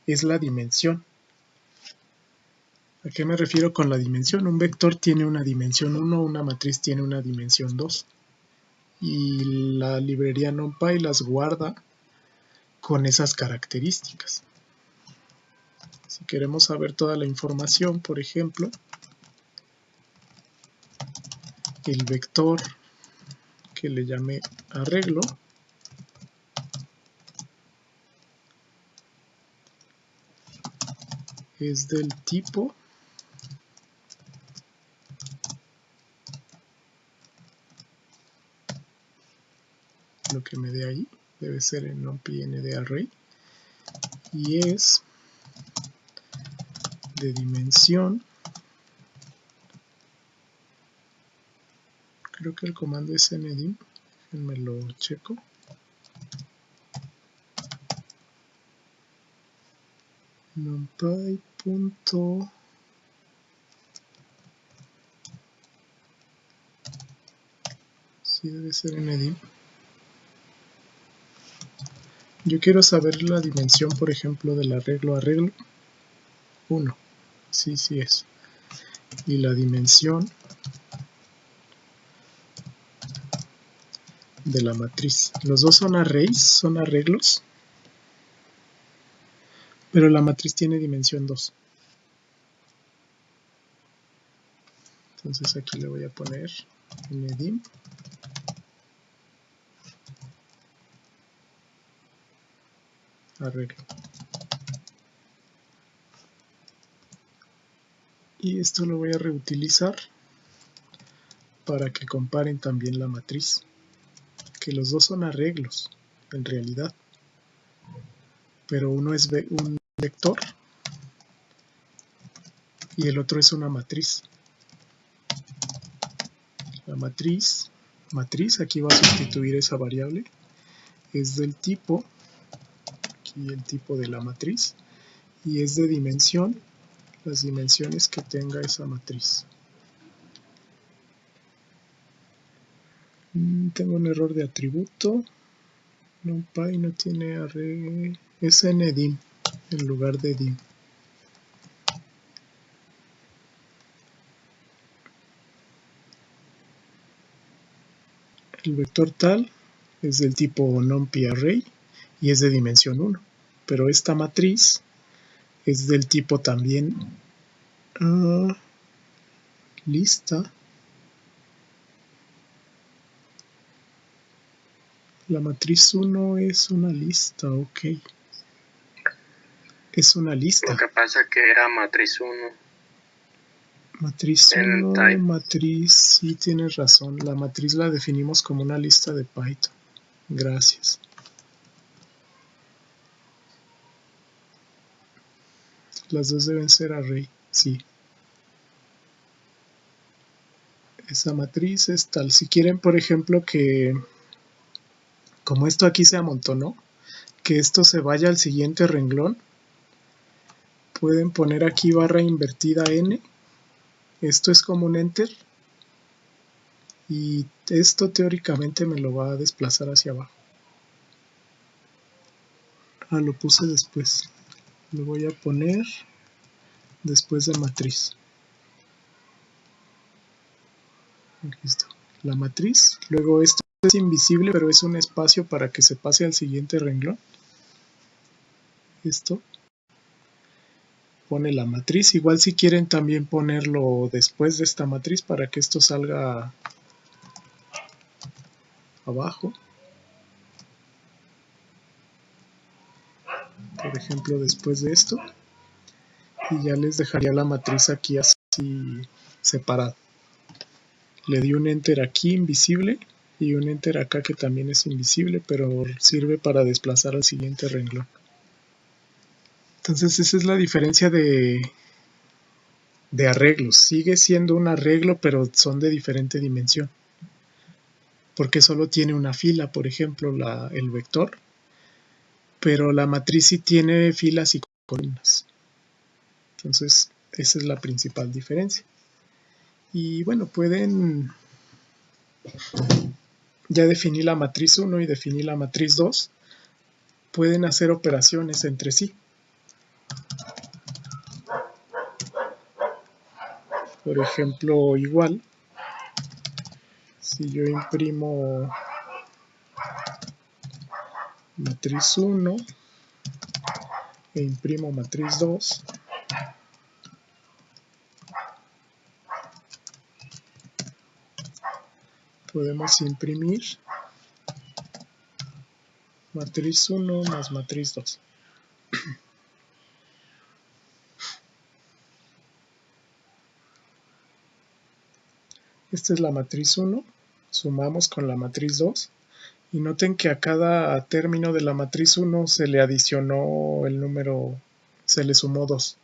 es la dimensión. ¿A qué me refiero con la dimensión? Un vector tiene una dimensión 1, una matriz tiene una dimensión 2. Y la librería NumPy las guarda con esas características. Si queremos saber toda la información, por ejemplo, el vector que le llamé arreglo es del tipo lo que me dé ahí, debe ser en NumPy-ND-Array, y es de dimensión, creo que el comando es ndim, déjenme lo checo, NumPy. Sí, debe ser ndim. Yo quiero saber la dimensión, por ejemplo, del arreglo 1. Sí, sí es. Y la dimensión de la matriz. Los dos son arrays, son arreglos, pero la matriz tiene dimensión 2. Entonces aquí le voy a poner ndim. Arreglo. Y esto lo voy a reutilizar para que comparen también la matriz. Que los dos son arreglos, en realidad. Pero uno es un vector y el otro es una matriz. La matriz, aquí va a sustituir esa variable, es del tipo, aquí el tipo de la matriz, y es de dimensión, las dimensiones que tenga esa matriz. Tengo un error de atributo, NumPy no tiene array, es ndim en lugar de dim. El vector tal es del tipo NumPyArray y es de dimensión 1, pero esta matriz es del tipo también lista. La matriz 1 es una lista, ok. Es una lista. Lo que pasa que era matriz 1. Matriz 1, matriz, sí tienes razón. La matriz la definimos como una lista de Python. Gracias. Las dos deben ser array, sí. Esa matriz es tal. Si quieren, por ejemplo, que como esto aquí se amontonó, que esto se vaya al siguiente renglón, pueden poner aquí barra invertida n. Esto es como un enter. Y esto teóricamente me lo va a desplazar hacia abajo. Lo puse después. Lo voy a poner después de matriz. Aquí está. La matriz. Luego esto es invisible, pero es un espacio para que se pase al siguiente renglón. Esto. Pone la matriz. Igual si quieren también ponerlo después de esta matriz para que esto salga abajo. Por ejemplo, después de esto. Y ya les dejaría la matriz aquí así separada. Le di un enter aquí invisible y un enter acá que también es invisible, pero sirve para desplazar al siguiente renglón. Entonces esa es la diferencia de arreglos. Sigue siendo un arreglo, pero son de diferente dimensión. Porque solo tiene una fila, por ejemplo, el vector, pero la matriz sí tiene filas y columnas. Entonces esa es la principal diferencia. Y bueno, pueden ya definir la matriz 1 y definir la matriz 2. Pueden hacer operaciones entre sí. Por ejemplo, igual, si yo imprimo matriz 1 e imprimo matriz 2, podemos imprimir matriz 1 más matriz 2. Esta es la matriz 1, sumamos con la matriz 2 y noten que a cada término de la matriz 1 se le adicionó el número, se le sumó 2.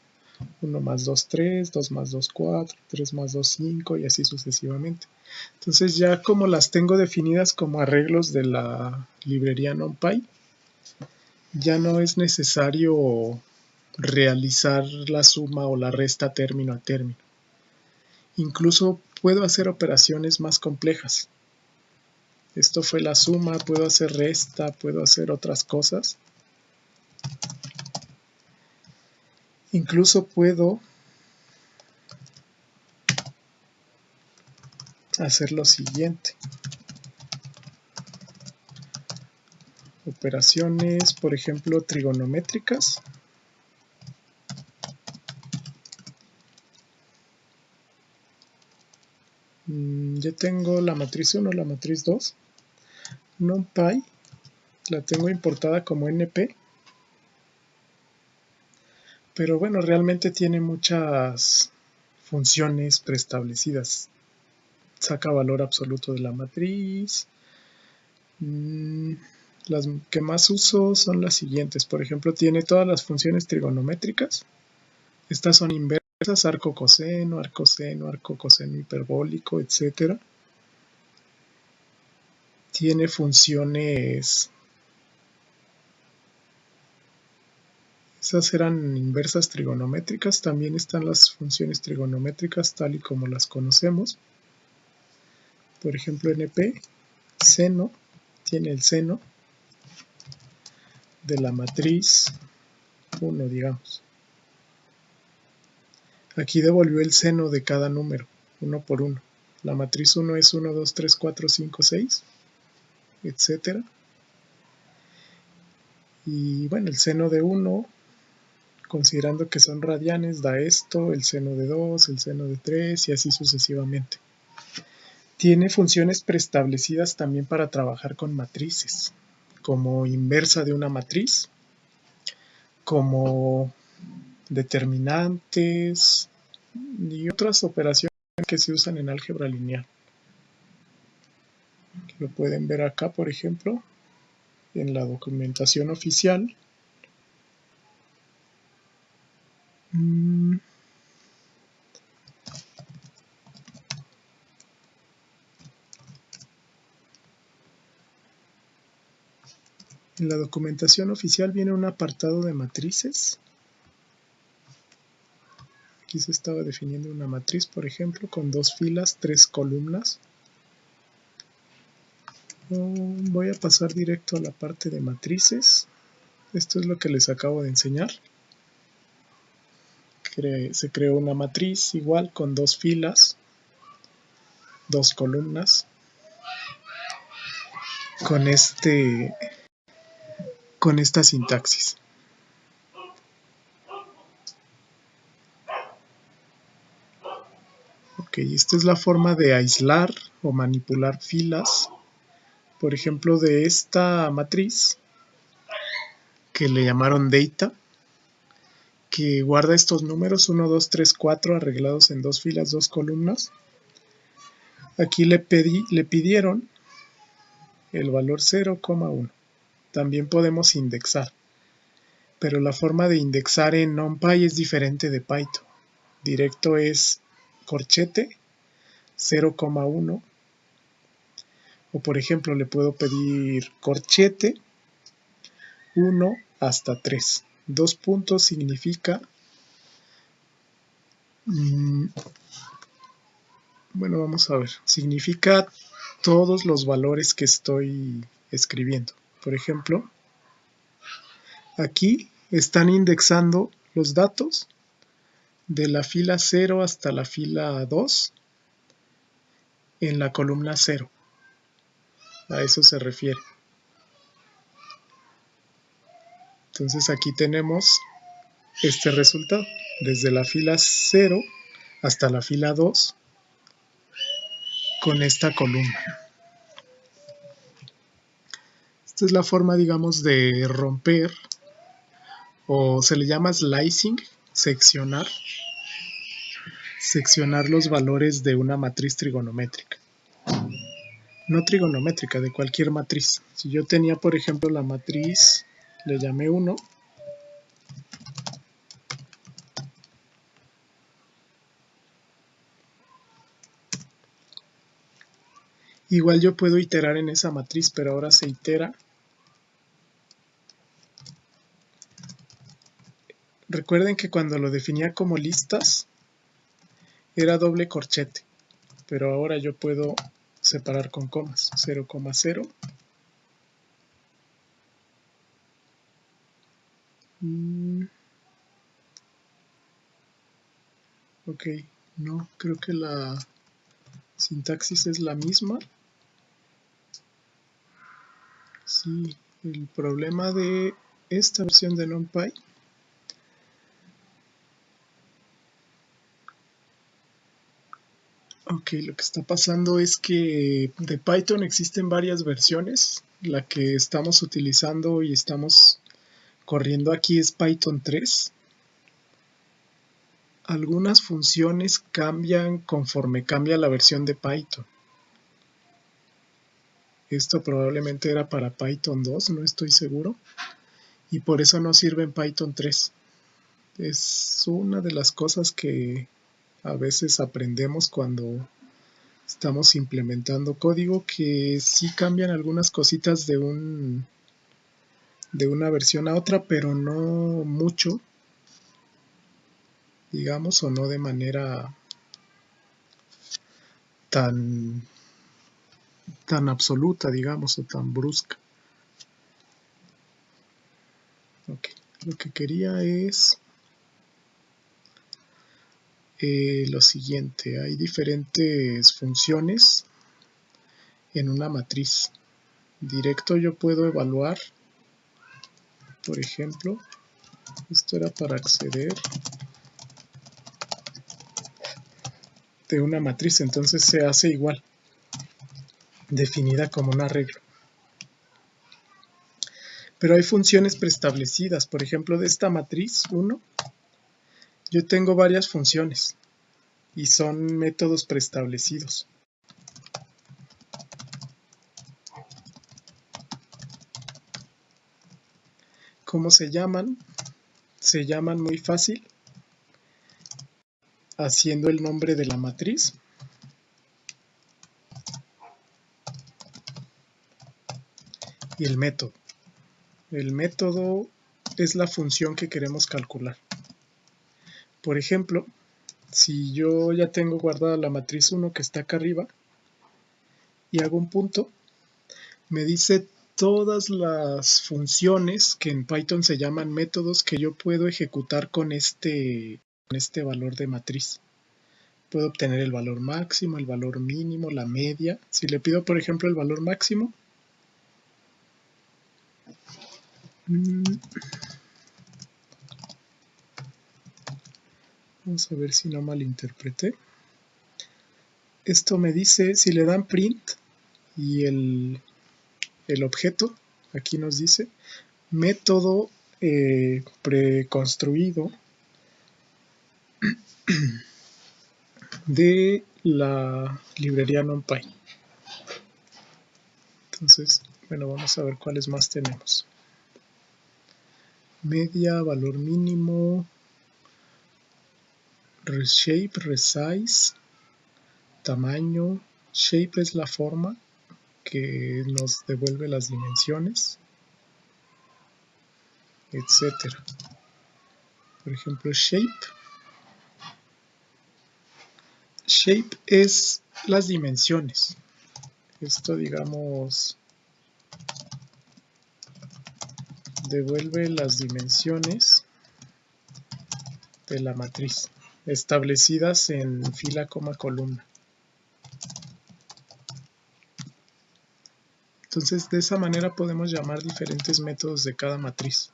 1 más 2, 3, 2 más 2, 4, 3 más 2, 5 y así sucesivamente. Entonces ya como las tengo definidas como arreglos de la librería NumPy, ya no es necesario realizar la suma o la resta término a término. Incluso puedo hacer operaciones más complejas. Esto fue la suma, puedo hacer resta, puedo hacer otras cosas. Incluso puedo hacer lo siguiente. Operaciones, por ejemplo, trigonométricas. Ya tengo la matriz 1, la matriz 2. NumPy la tengo importada como NP. Pero bueno, realmente tiene muchas funciones preestablecidas. Saca valor absoluto de la matriz. Las que más uso son las siguientes. Por ejemplo, tiene todas las funciones trigonométricas. Estas son inversas, arco coseno, arco seno, arco coseno hiperbólico, etc. Tiene funciones... Esas eran inversas trigonométricas. También están las funciones trigonométricas tal y como las conocemos. Por ejemplo, NP, seno, tiene el seno de la matriz 1, digamos. Aquí devolvió el seno de cada número, uno por uno. La matriz 1 es 1, 2, 3, 4, 5, 6, etc. Y bueno, el seno de 1, considerando que son radianes, da esto, el seno de 2, el seno de 3 y así sucesivamente. Tiene funciones preestablecidas también para trabajar con matrices, como inversa de una matriz, como determinantes y otras operaciones que se usan en álgebra lineal. Lo pueden ver acá, por ejemplo, en la documentación oficial. En la documentación oficial viene un apartado de matrices. Aquí se estaba definiendo una matriz, por ejemplo, con 2 filas, 3 columnas. Voy a pasar directo a la parte de matrices. Esto es lo que les acabo de enseñar. Se creó una matriz igual con 2 filas, 2 columnas, con esta sintaxis. Ok, esta es la forma de aislar o manipular filas. Por ejemplo, de esta matriz que le llamaron data, que guarda estos números 1, 2, 3, 4 arreglados en 2 filas, 2 columnas. Aquí le pidieron el valor 0,1. También podemos indexar, pero la forma de indexar en NumPy es diferente de Python. Directo es corchete 0,1, o por ejemplo le puedo pedir corchete 1 hasta 3. 2 puntos significa, bueno, vamos a ver, significa todos los valores que estoy escribiendo. Por ejemplo, aquí están indexando los datos de la fila 0 hasta la fila 2 en la columna 0. A eso se refiere. Entonces aquí tenemos este resultado. Desde la fila 0 hasta la fila 2 con esta columna. Esta es la forma, digamos, de romper, o se le llama slicing, seccionar los valores de una matriz trigonométrica. No trigonométrica, de cualquier matriz. Si yo tenía, por ejemplo, la matriz, le llamé 1, igual yo puedo iterar en esa matriz, pero ahora se itera. Recuerden que cuando lo definía como listas, era doble corchete, pero ahora yo puedo separar con comas, 0,0. Ok, no, creo que la sintaxis es la misma. Sí, el problema de esta versión de NumPy ok, lo que está pasando es que de Python existen varias versiones. La que estamos utilizando y estamos corriendo aquí es Python 3. Algunas funciones cambian conforme cambia la versión de Python. Esto probablemente era para Python 2, no estoy seguro. Y por eso no sirve en Python 3. Es una de las cosas que a veces aprendemos cuando estamos implementando código, que sí cambian algunas cositas de una versión a otra, pero no mucho, digamos, o no de manera tan absoluta, digamos, o tan brusca. Ok, lo que quería es lo siguiente. Hay diferentes funciones en una matriz. Directo yo puedo evaluar, por ejemplo, esto era para acceder de una matriz, entonces se hace igual, definida como un arreglo. Pero hay funciones preestablecidas, por ejemplo, de esta matriz 1, yo tengo varias funciones y son métodos preestablecidos. ¿Cómo se llaman? Se llaman muy fácil haciendo el nombre de la matriz. Y el método. El método es la función que queremos calcular. Por ejemplo, si yo ya tengo guardada la matriz 1 que está acá arriba y hago un punto, me dice todas las funciones que en Python se llaman métodos que yo puedo ejecutar con este valor de matriz. Puedo obtener el valor máximo, el valor mínimo, la media. Si le pido, por ejemplo, el valor máximo, vamos a ver si no malinterpreté. Esto me dice, si le dan print y el objeto, aquí nos dice, método preconstruido de la librería NumPy. Entonces, bueno, vamos a ver cuáles más tenemos. Media, valor mínimo, reshape, resize, tamaño. Shape es la forma que nos devuelve las dimensiones, etcétera. Por ejemplo, shape es las dimensiones. Esto, digamos, devuelve las dimensiones de la matriz establecidas en fila, coma, columna. Entonces, de esa manera podemos llamar diferentes métodos de cada matriz.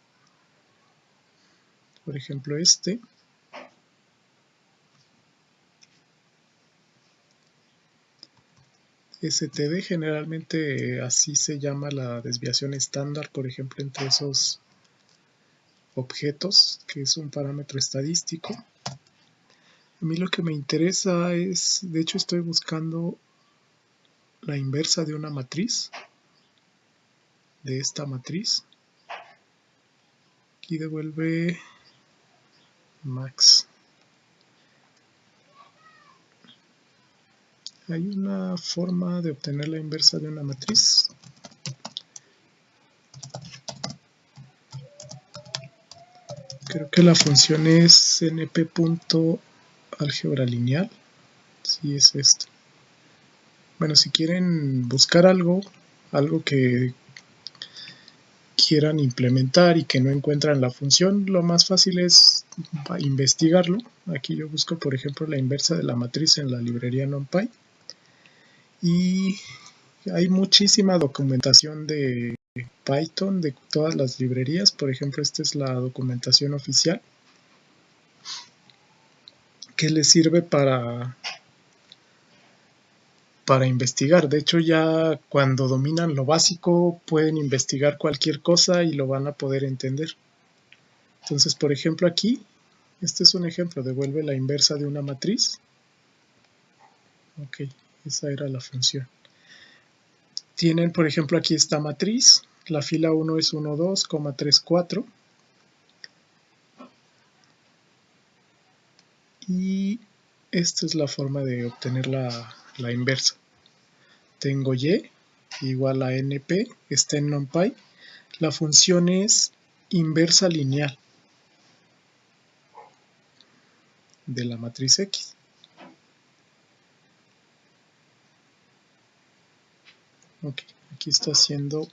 Por ejemplo, este. STD, generalmente así se llama la desviación estándar, por ejemplo, entre esos objetos, que es un parámetro estadístico. A mí lo que me interesa es, de hecho estoy buscando la inversa de una matriz, de esta matriz. Aquí devuelve max. Hay una forma de obtener la inversa de una matriz. Creo que la función es np.álgebra lineal. Sí, es esto. Bueno, si quieren buscar algo que quieran implementar y que no encuentran la función, lo más fácil es investigarlo. Aquí yo busco, por ejemplo, la inversa de la matriz en la librería NumPy. Y hay muchísima documentación de Python de todas las librerías. Por ejemplo, esta es la documentación oficial que les sirve para investigar. De hecho, ya cuando dominan lo básico pueden investigar cualquier cosa y lo van a poder entender. Entonces, por ejemplo, aquí, este es un ejemplo, devuelve la inversa de una matriz. Ok, esa era la función. Tienen, por ejemplo, aquí esta matriz. La fila 1 es 1, 2, 3, 4. Y esta es la forma de obtener la inversa. Tengo y igual a np, está en NumPy. La función es inversa lineal de la matriz X. Ok, aquí está haciendo,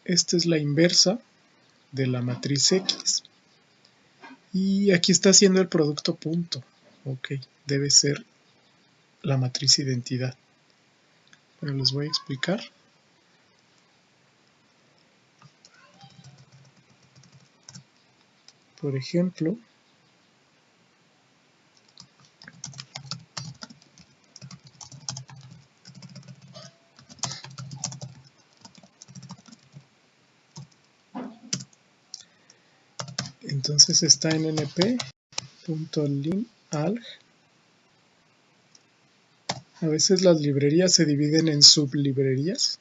esta es la inversa de la matriz X. Y aquí está haciendo el producto punto. Ok, debe ser la matriz identidad. Bueno, les voy a explicar. Por ejemplo, entonces está en np.lim alg. A veces las librerías se dividen en sublibrerías.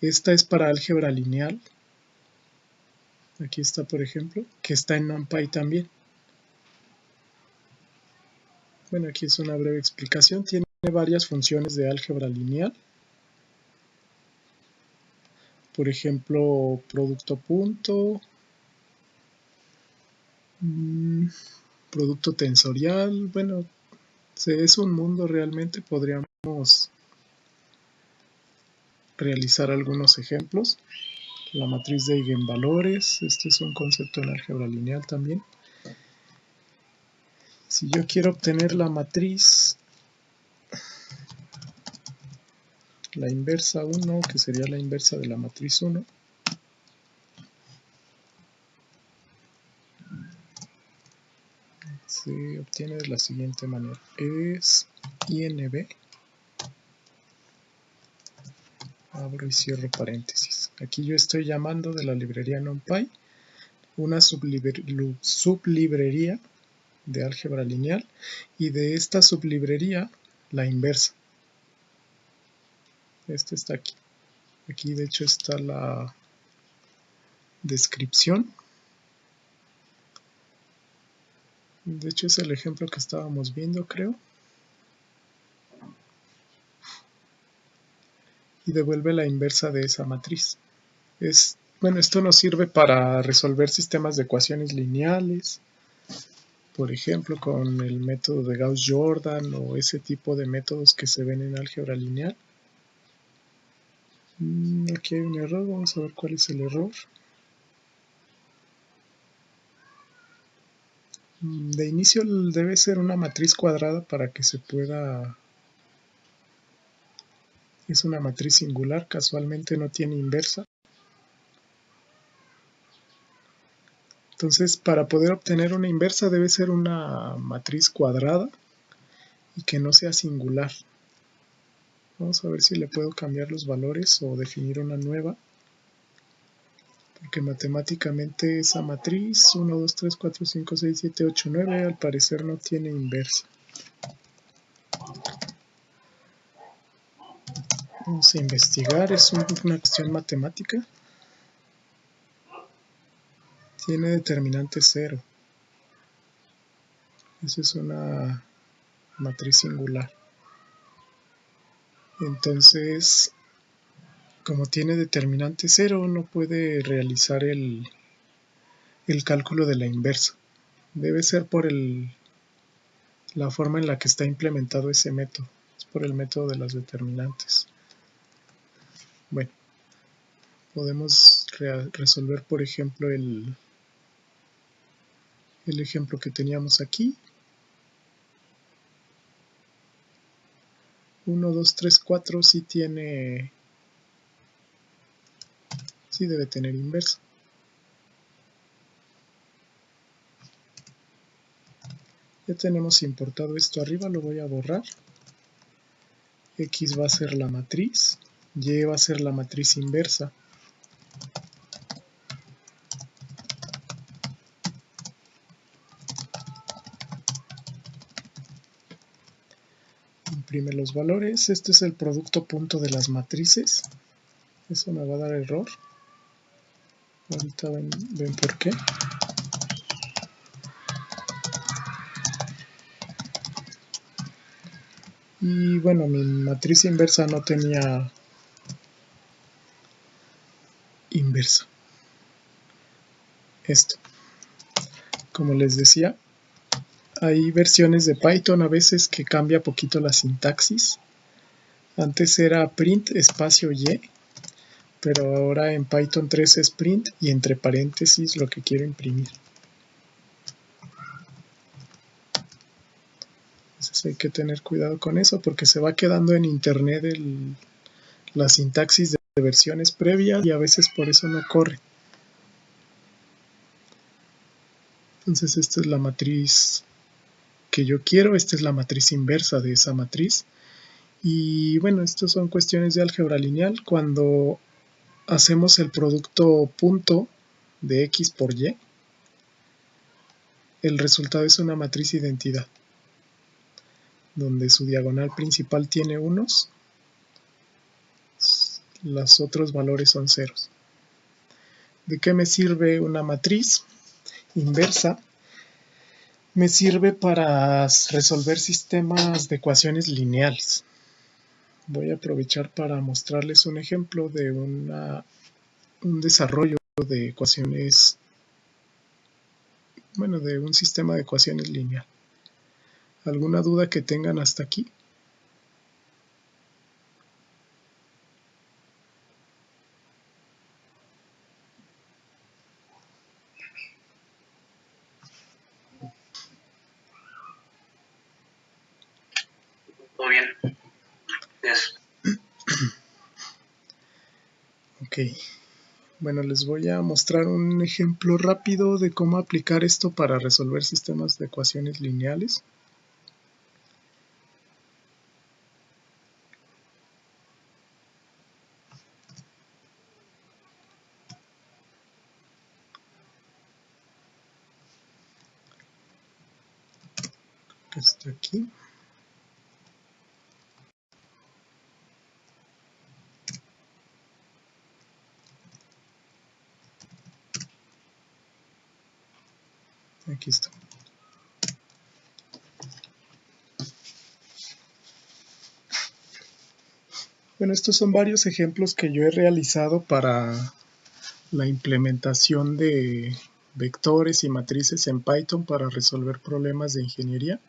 Esta es para álgebra lineal. Aquí está, por ejemplo, que está en NumPy también. Bueno, aquí es una breve explicación. Tiene varias funciones de álgebra lineal. Por ejemplo, producto punto, producto tensorial. Bueno, es un mundo realmente. Podríamos realizar algunos ejemplos. La matriz de eigenvalores. Este es un concepto en álgebra lineal también. Si yo quiero obtener la matriz, la inversa 1, que sería la inversa de la matriz 1, se obtiene de la siguiente manera. Es INB, abro y cierro paréntesis. Aquí yo estoy llamando de la librería NumPy una sublibrería de álgebra lineal, y de esta sublibrería la inversa. Este está aquí. Aquí de hecho está la descripción. De hecho es el ejemplo que estábamos viendo, creo. Y devuelve la inversa de esa matriz. Bueno, esto nos sirve para resolver sistemas de ecuaciones lineales, por ejemplo, con el método de Gauss-Jordan o ese tipo de métodos que se ven en álgebra lineal. Aquí hay un error, vamos a ver cuál es el error. De inicio debe ser una matriz cuadrada para que se pueda... Es una matriz singular, casualmente no tiene inversa. Entonces, para poder obtener una inversa debe ser una matriz cuadrada y que no sea singular. Vamos a ver si le puedo cambiar los valores o definir una nueva. Porque matemáticamente esa matriz 1, 2, 3, 4, 5, 6, 7, 8, 9 al parecer no tiene inversa. Vamos a investigar, es una cuestión matemática. Tiene determinante 0. Esa es una matriz singular. Entonces, como tiene determinante 0, no puede realizar el cálculo de la inversa. Debe ser por la forma en la que está implementado ese método. Es por el método de las determinantes. Bueno, podemos resolver, por ejemplo, el ejemplo que teníamos aquí. 1, 2, 3, 4 sí debe tener inversa. Ya tenemos importado esto arriba, lo voy a borrar. X va a ser la matriz, Y va a ser la matriz inversa. Imprime los valores. Este es el producto punto de las matrices. Eso me va a dar error. Ahorita ven por qué. Y bueno, mi matriz inversa no tenía inversa. Esto. Como les decía, hay versiones de Python a veces que cambia poquito la sintaxis. Antes era print espacio y, pero ahora en Python 3 es print y entre paréntesis lo que quiero imprimir. Entonces hay que tener cuidado con eso porque se va quedando en internet la sintaxis de versiones previas y a veces por eso no corre. Entonces esta es la matriz que yo quiero, esta es la matriz inversa de esa matriz. Y bueno, estas son cuestiones de álgebra lineal. Cuando hacemos el producto punto de X por Y, el resultado es una matriz identidad, donde su diagonal principal tiene unos, los otros valores son ceros. ¿De qué me sirve una matriz inversa? me sirve para resolver sistemas de ecuaciones lineales. Voy a aprovechar para mostrarles un ejemplo de un desarrollo de ecuaciones, bueno, de un sistema de ecuaciones lineal. ¿Alguna duda que tengan hasta aquí? Todo bien. Yes. Ok. Bueno, les voy a mostrar un ejemplo rápido de cómo aplicar esto para resolver sistemas de ecuaciones lineales. Que está aquí. Aquí está. Bueno, estos son varios ejemplos que yo he realizado para la implementación de vectores y matrices en Python para resolver problemas de ingeniería,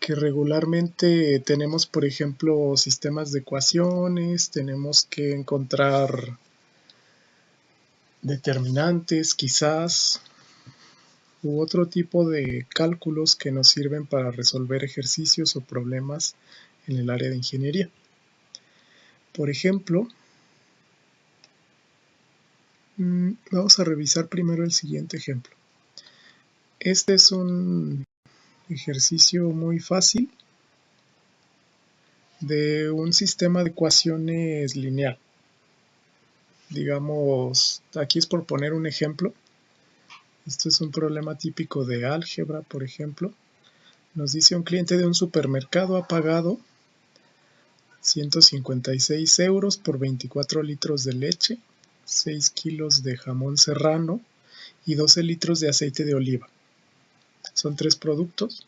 que regularmente tenemos, por ejemplo, sistemas de ecuaciones, tenemos que encontrar determinantes quizás, u otro tipo de cálculos que nos sirven para resolver ejercicios o problemas en el área de ingeniería. Por ejemplo, vamos a revisar primero el siguiente ejemplo. Este es un ejercicio muy fácil de un sistema de ecuaciones lineal. Digamos, aquí es por poner un ejemplo. Esto es un problema típico de álgebra, por ejemplo. Nos dice un cliente de un supermercado ha pagado 156 euros por 24 litros de leche, 6 kilos de jamón serrano y 12 litros de aceite de oliva. Son 3 productos.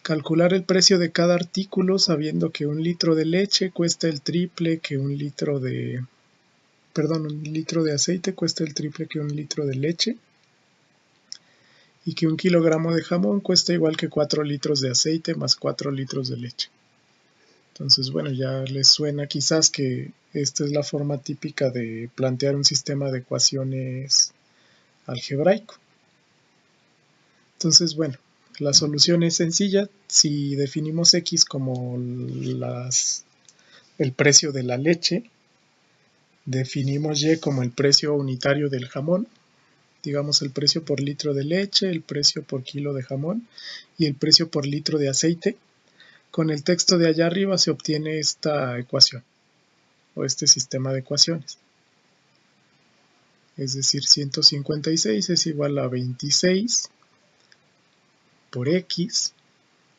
Calcular el precio de cada artículo sabiendo que un litro de leche cuesta el triple que un litro de aceite cuesta el triple que un litro de leche y que un kilogramo de jamón cuesta igual que 4 litros de aceite más 4 litros de leche. Entonces, bueno, ya les suena quizás que esta es la forma típica de plantear un sistema de ecuaciones algebraico. Entonces, bueno, la solución es sencilla. Si definimos X como el precio de la leche, definimos Y como el precio unitario del jamón, digamos el precio por litro de leche, el precio por kilo de jamón y el precio por litro de aceite. Con el texto de allá arriba se obtiene esta ecuación o este sistema de ecuaciones. Es decir, 156 es igual a 26 por X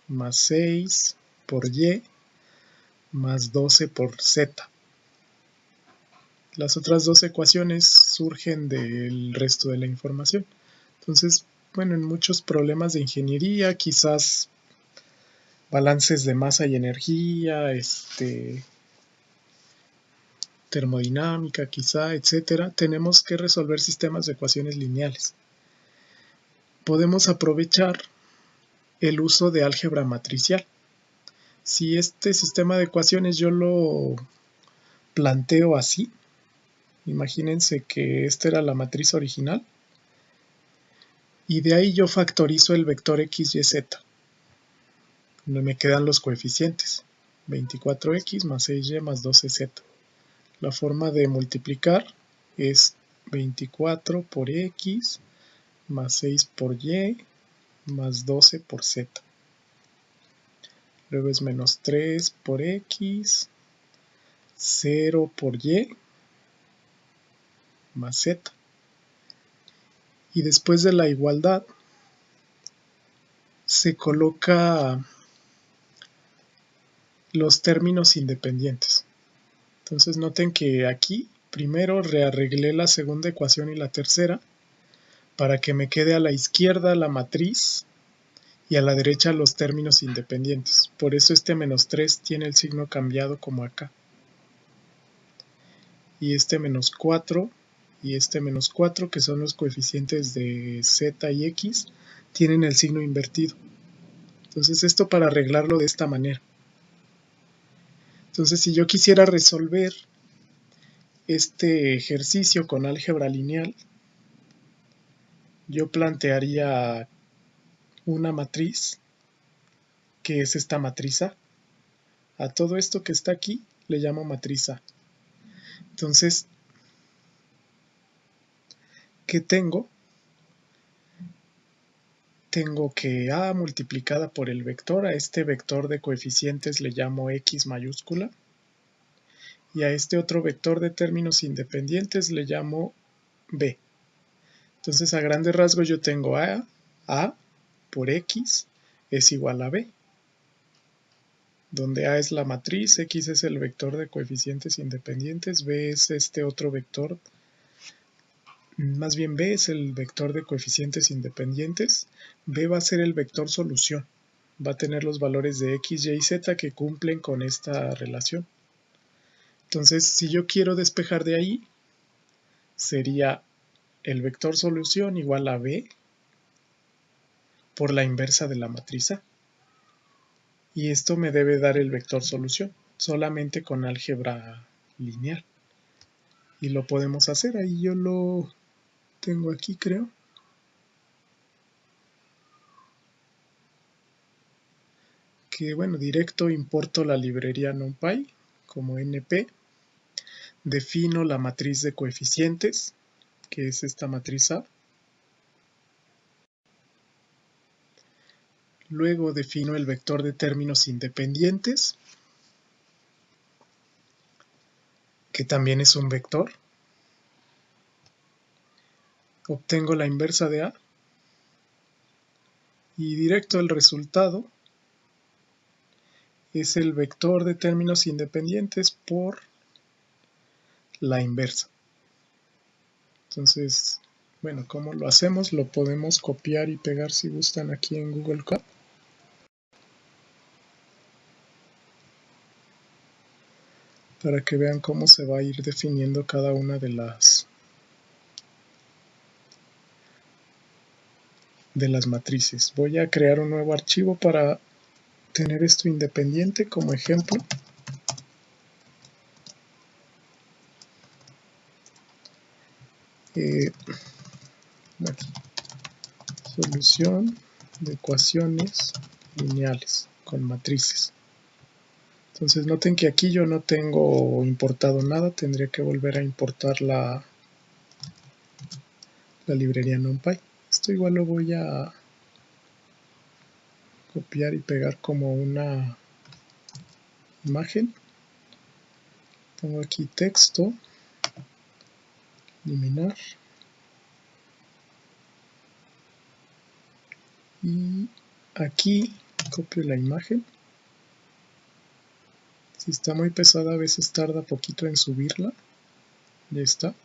más 6 por Y más 12 por Z. Las otras dos ecuaciones surgen del resto de la información. Entonces, bueno, en muchos problemas de ingeniería, quizás balances de masa y energía, termodinámica quizá, etcétera, tenemos que resolver sistemas de ecuaciones lineales. Podemos aprovechar el uso de álgebra matricial. Si este sistema de ecuaciones yo lo planteo así, imagínense que esta era la matriz original, y de ahí yo factorizo el vector x, y, z, donde me quedan los coeficientes, 24x más 6y más 12z. La forma de multiplicar es 24 por x más 6 por y más 12 por z. Luego es menos 3 por x, 0 por y más z. Y después de la igualdad se coloca los términos independientes. Entonces noten que aquí primero rearreglé la segunda ecuación y la tercera para que me quede a la izquierda la matriz y a la derecha los términos independientes. Por eso este menos 3 tiene el signo cambiado como acá. Y este menos 4 y este menos 4, que son los coeficientes de z y x, tienen el signo invertido. Entonces esto para arreglarlo de esta manera. Entonces si yo quisiera resolver este ejercicio con álgebra lineal, yo plantearía una matriz, que es esta matriz A. A todo esto que está aquí le llamo matriz A. Entonces, ¿qué tengo? Tengo que A multiplicada por el vector, a este vector de coeficientes le llamo X mayúscula, y a este otro vector de términos independientes le llamo B. Entonces, a grandes rasgos yo tengo A por X es igual a B, donde A es la matriz, X es el vector de coeficientes independientes, B es este otro vector, más bien B es el vector de coeficientes independientes, B va a ser el vector solución, va a tener los valores de X, Y y Z que cumplen con esta relación. Entonces, si yo quiero despejar de ahí, sería el vector solución igual a B por la inversa de la matriz A. Y esto me debe dar el vector solución, solamente con álgebra lineal. Y lo podemos hacer, ahí yo lo tengo aquí, creo. Que bueno, directo importo la librería NumPy como NP. Defino la matriz de coeficientes, que es esta matriz A. Luego defino el vector de términos independientes, que también es un vector. Obtengo la inversa de A. Y directo el resultado es el vector de términos independientes por la inversa. Entonces, bueno, ¿cómo lo hacemos? Lo podemos copiar y pegar si gustan aquí en Google Colab. Para que vean cómo se va a ir definiendo cada una de las matrices. Voy a crear un nuevo archivo para tener esto independiente como ejemplo. Aquí. Solución de ecuaciones lineales con matrices. Entonces noten que aquí yo no tengo importado nada, tendría que volver a importar la librería NumPy. Esto igual lo voy a copiar y pegar como una imagen. Pongo aquí texto, eliminar, y aquí copio la imagen. Si está muy pesada a veces tarda poquito en subirla. Ya está.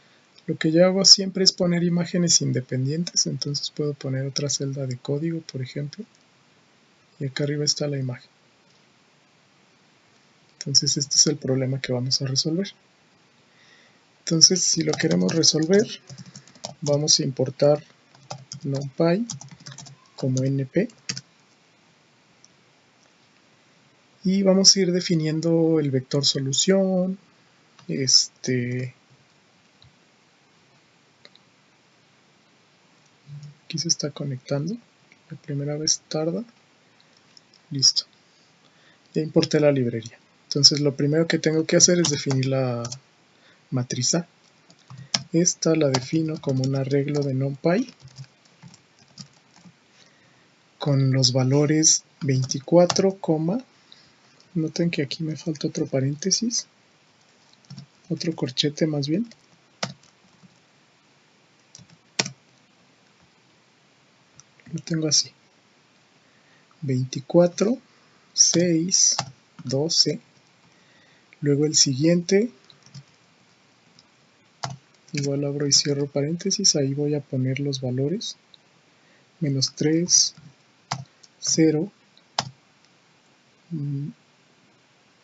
Lo que yo hago siempre es poner imágenes independientes, entonces puedo poner otra celda de código, por ejemplo, y acá arriba está la imagen. Entonces este es el problema que vamos a resolver. Entonces si lo queremos resolver, vamos a importar NumPy como NP y vamos a ir definiendo el vector solución. Aquí se está conectando, la primera vez tarda. Listo, ya importé la librería. Entonces lo primero que tengo que hacer es definir la matriz A. Esta la defino como un arreglo de NumPy con los valores 24, noten que aquí me falta otro paréntesis, otro corchete más bien. Lo tengo así. 24, 6, 12. Luego el siguiente, igual abro y cierro paréntesis, ahí voy a poner los valores. Menos 3, 0,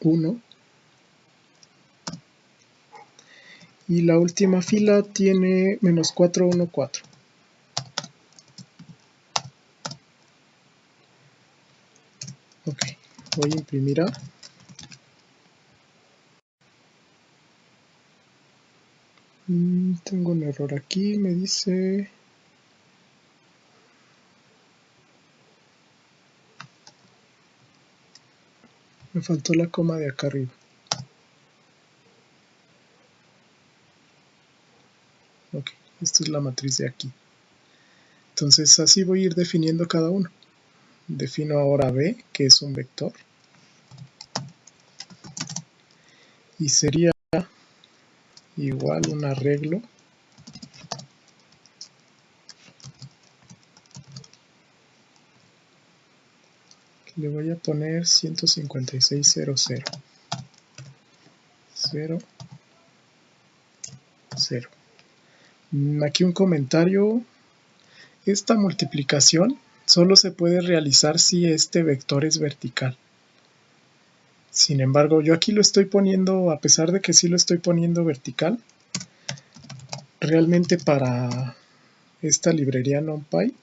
1, y la última fila tiene menos 4, 1, 4. Ok, voy a imprimir A. Tengo un error aquí, me dice... Me faltó la coma de acá arriba. Ok, esta es la matriz de aquí. Entonces así voy a ir definiendo cada uno. Defino ahora B, que es un vector. Y sería igual un arreglo que le voy a poner 156.00. 0, 0. Aquí un comentario. Esta multiplicación solo se puede realizar si este vector es vertical. Sin embargo, yo aquí lo estoy poniendo, a pesar de que sí lo estoy poniendo vertical, realmente para esta librería NumPy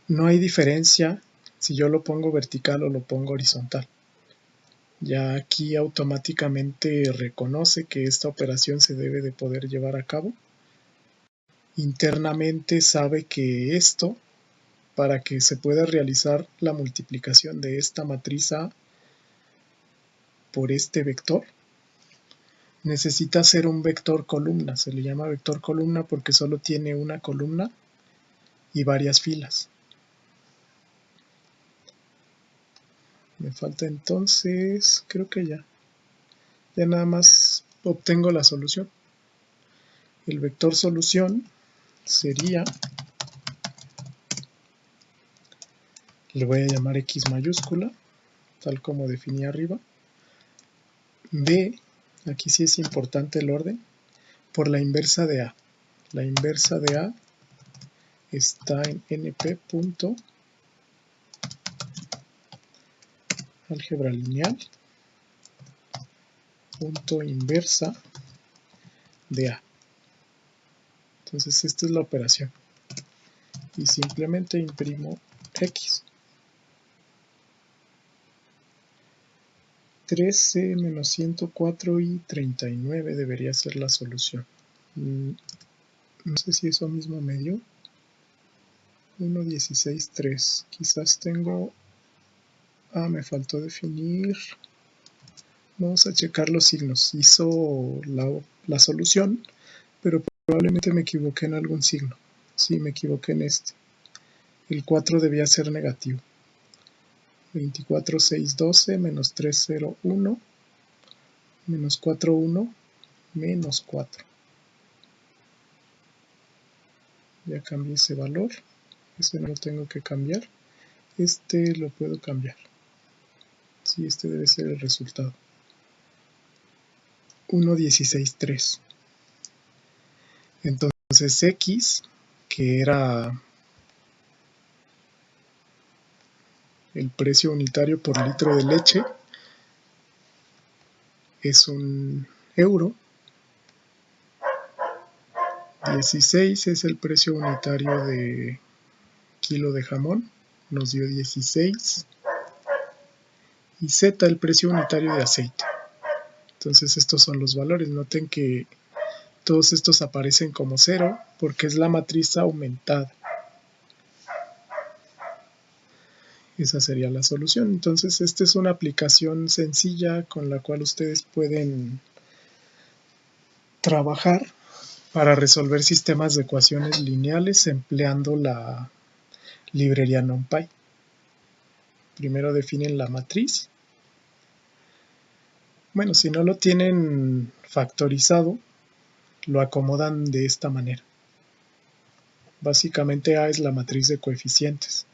no hay diferencia si yo lo pongo vertical o lo pongo horizontal. Ya aquí automáticamente reconoce que esta operación se debe de poder llevar a cabo. Internamente sabe que esto, para que se pueda realizar la multiplicación de esta matriz A por este vector, necesita ser un vector columna. Se le llama vector columna porque solo tiene una columna y varias filas. Me falta entonces, creo que ya nada más obtengo la solución. El vector solución sería, le voy a llamar X mayúscula, tal como definí arriba. B, aquí sí es importante el orden, por la inversa de A. La inversa de A está en np.álgebra lineal punto inversa de A. Entonces esta es la operación. Y simplemente imprimo X. 13 menos 104 y 39 debería ser la solución. No sé si eso mismo me dio. 1, 16, 3. Quizás tengo... me faltó definir. Vamos a checar los signos. Hizo la solución, pero probablemente me equivoqué en algún signo. Sí, me equivoqué en este. El 4 debía ser negativo. 24, 6, 12, menos 3, 0, 1, menos 4, 1, menos 4. Ya cambié ese valor. Ese no lo tengo que cambiar. Este lo puedo cambiar. Sí, este debe ser el resultado. 1, 16, 3. Entonces X, que era el precio unitario por litro de leche, es un euro. 16 es el precio unitario de kilo de jamón, nos dio 16. Y Z el precio unitario de aceite. Entonces estos son los valores. Noten que todos estos aparecen como 0 porque es la matriz aumentada. Esa sería la solución. Entonces esta es una aplicación sencilla con la cual ustedes pueden trabajar para resolver sistemas de ecuaciones lineales empleando la librería NumPy. Primero definen la matriz. Bueno, si no lo tienen factorizado, lo acomodan de esta manera. Básicamente A es la matriz de coeficientes.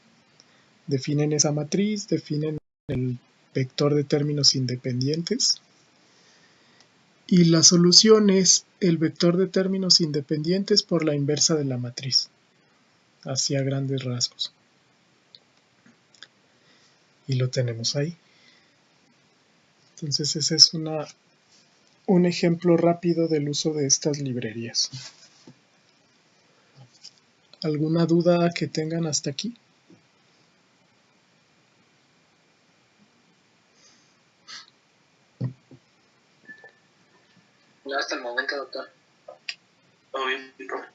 Definen esa matriz, definen el vector de términos independientes. Y la solución es el vector de términos independientes por la inversa de la matriz, hacia grandes rasgos. y lo tenemos ahí. Entonces ese es un ejemplo rápido del uso de estas librerías. ¿Alguna duda que tengan hasta aquí? No hasta el momento, doctor. Todo bien, profe.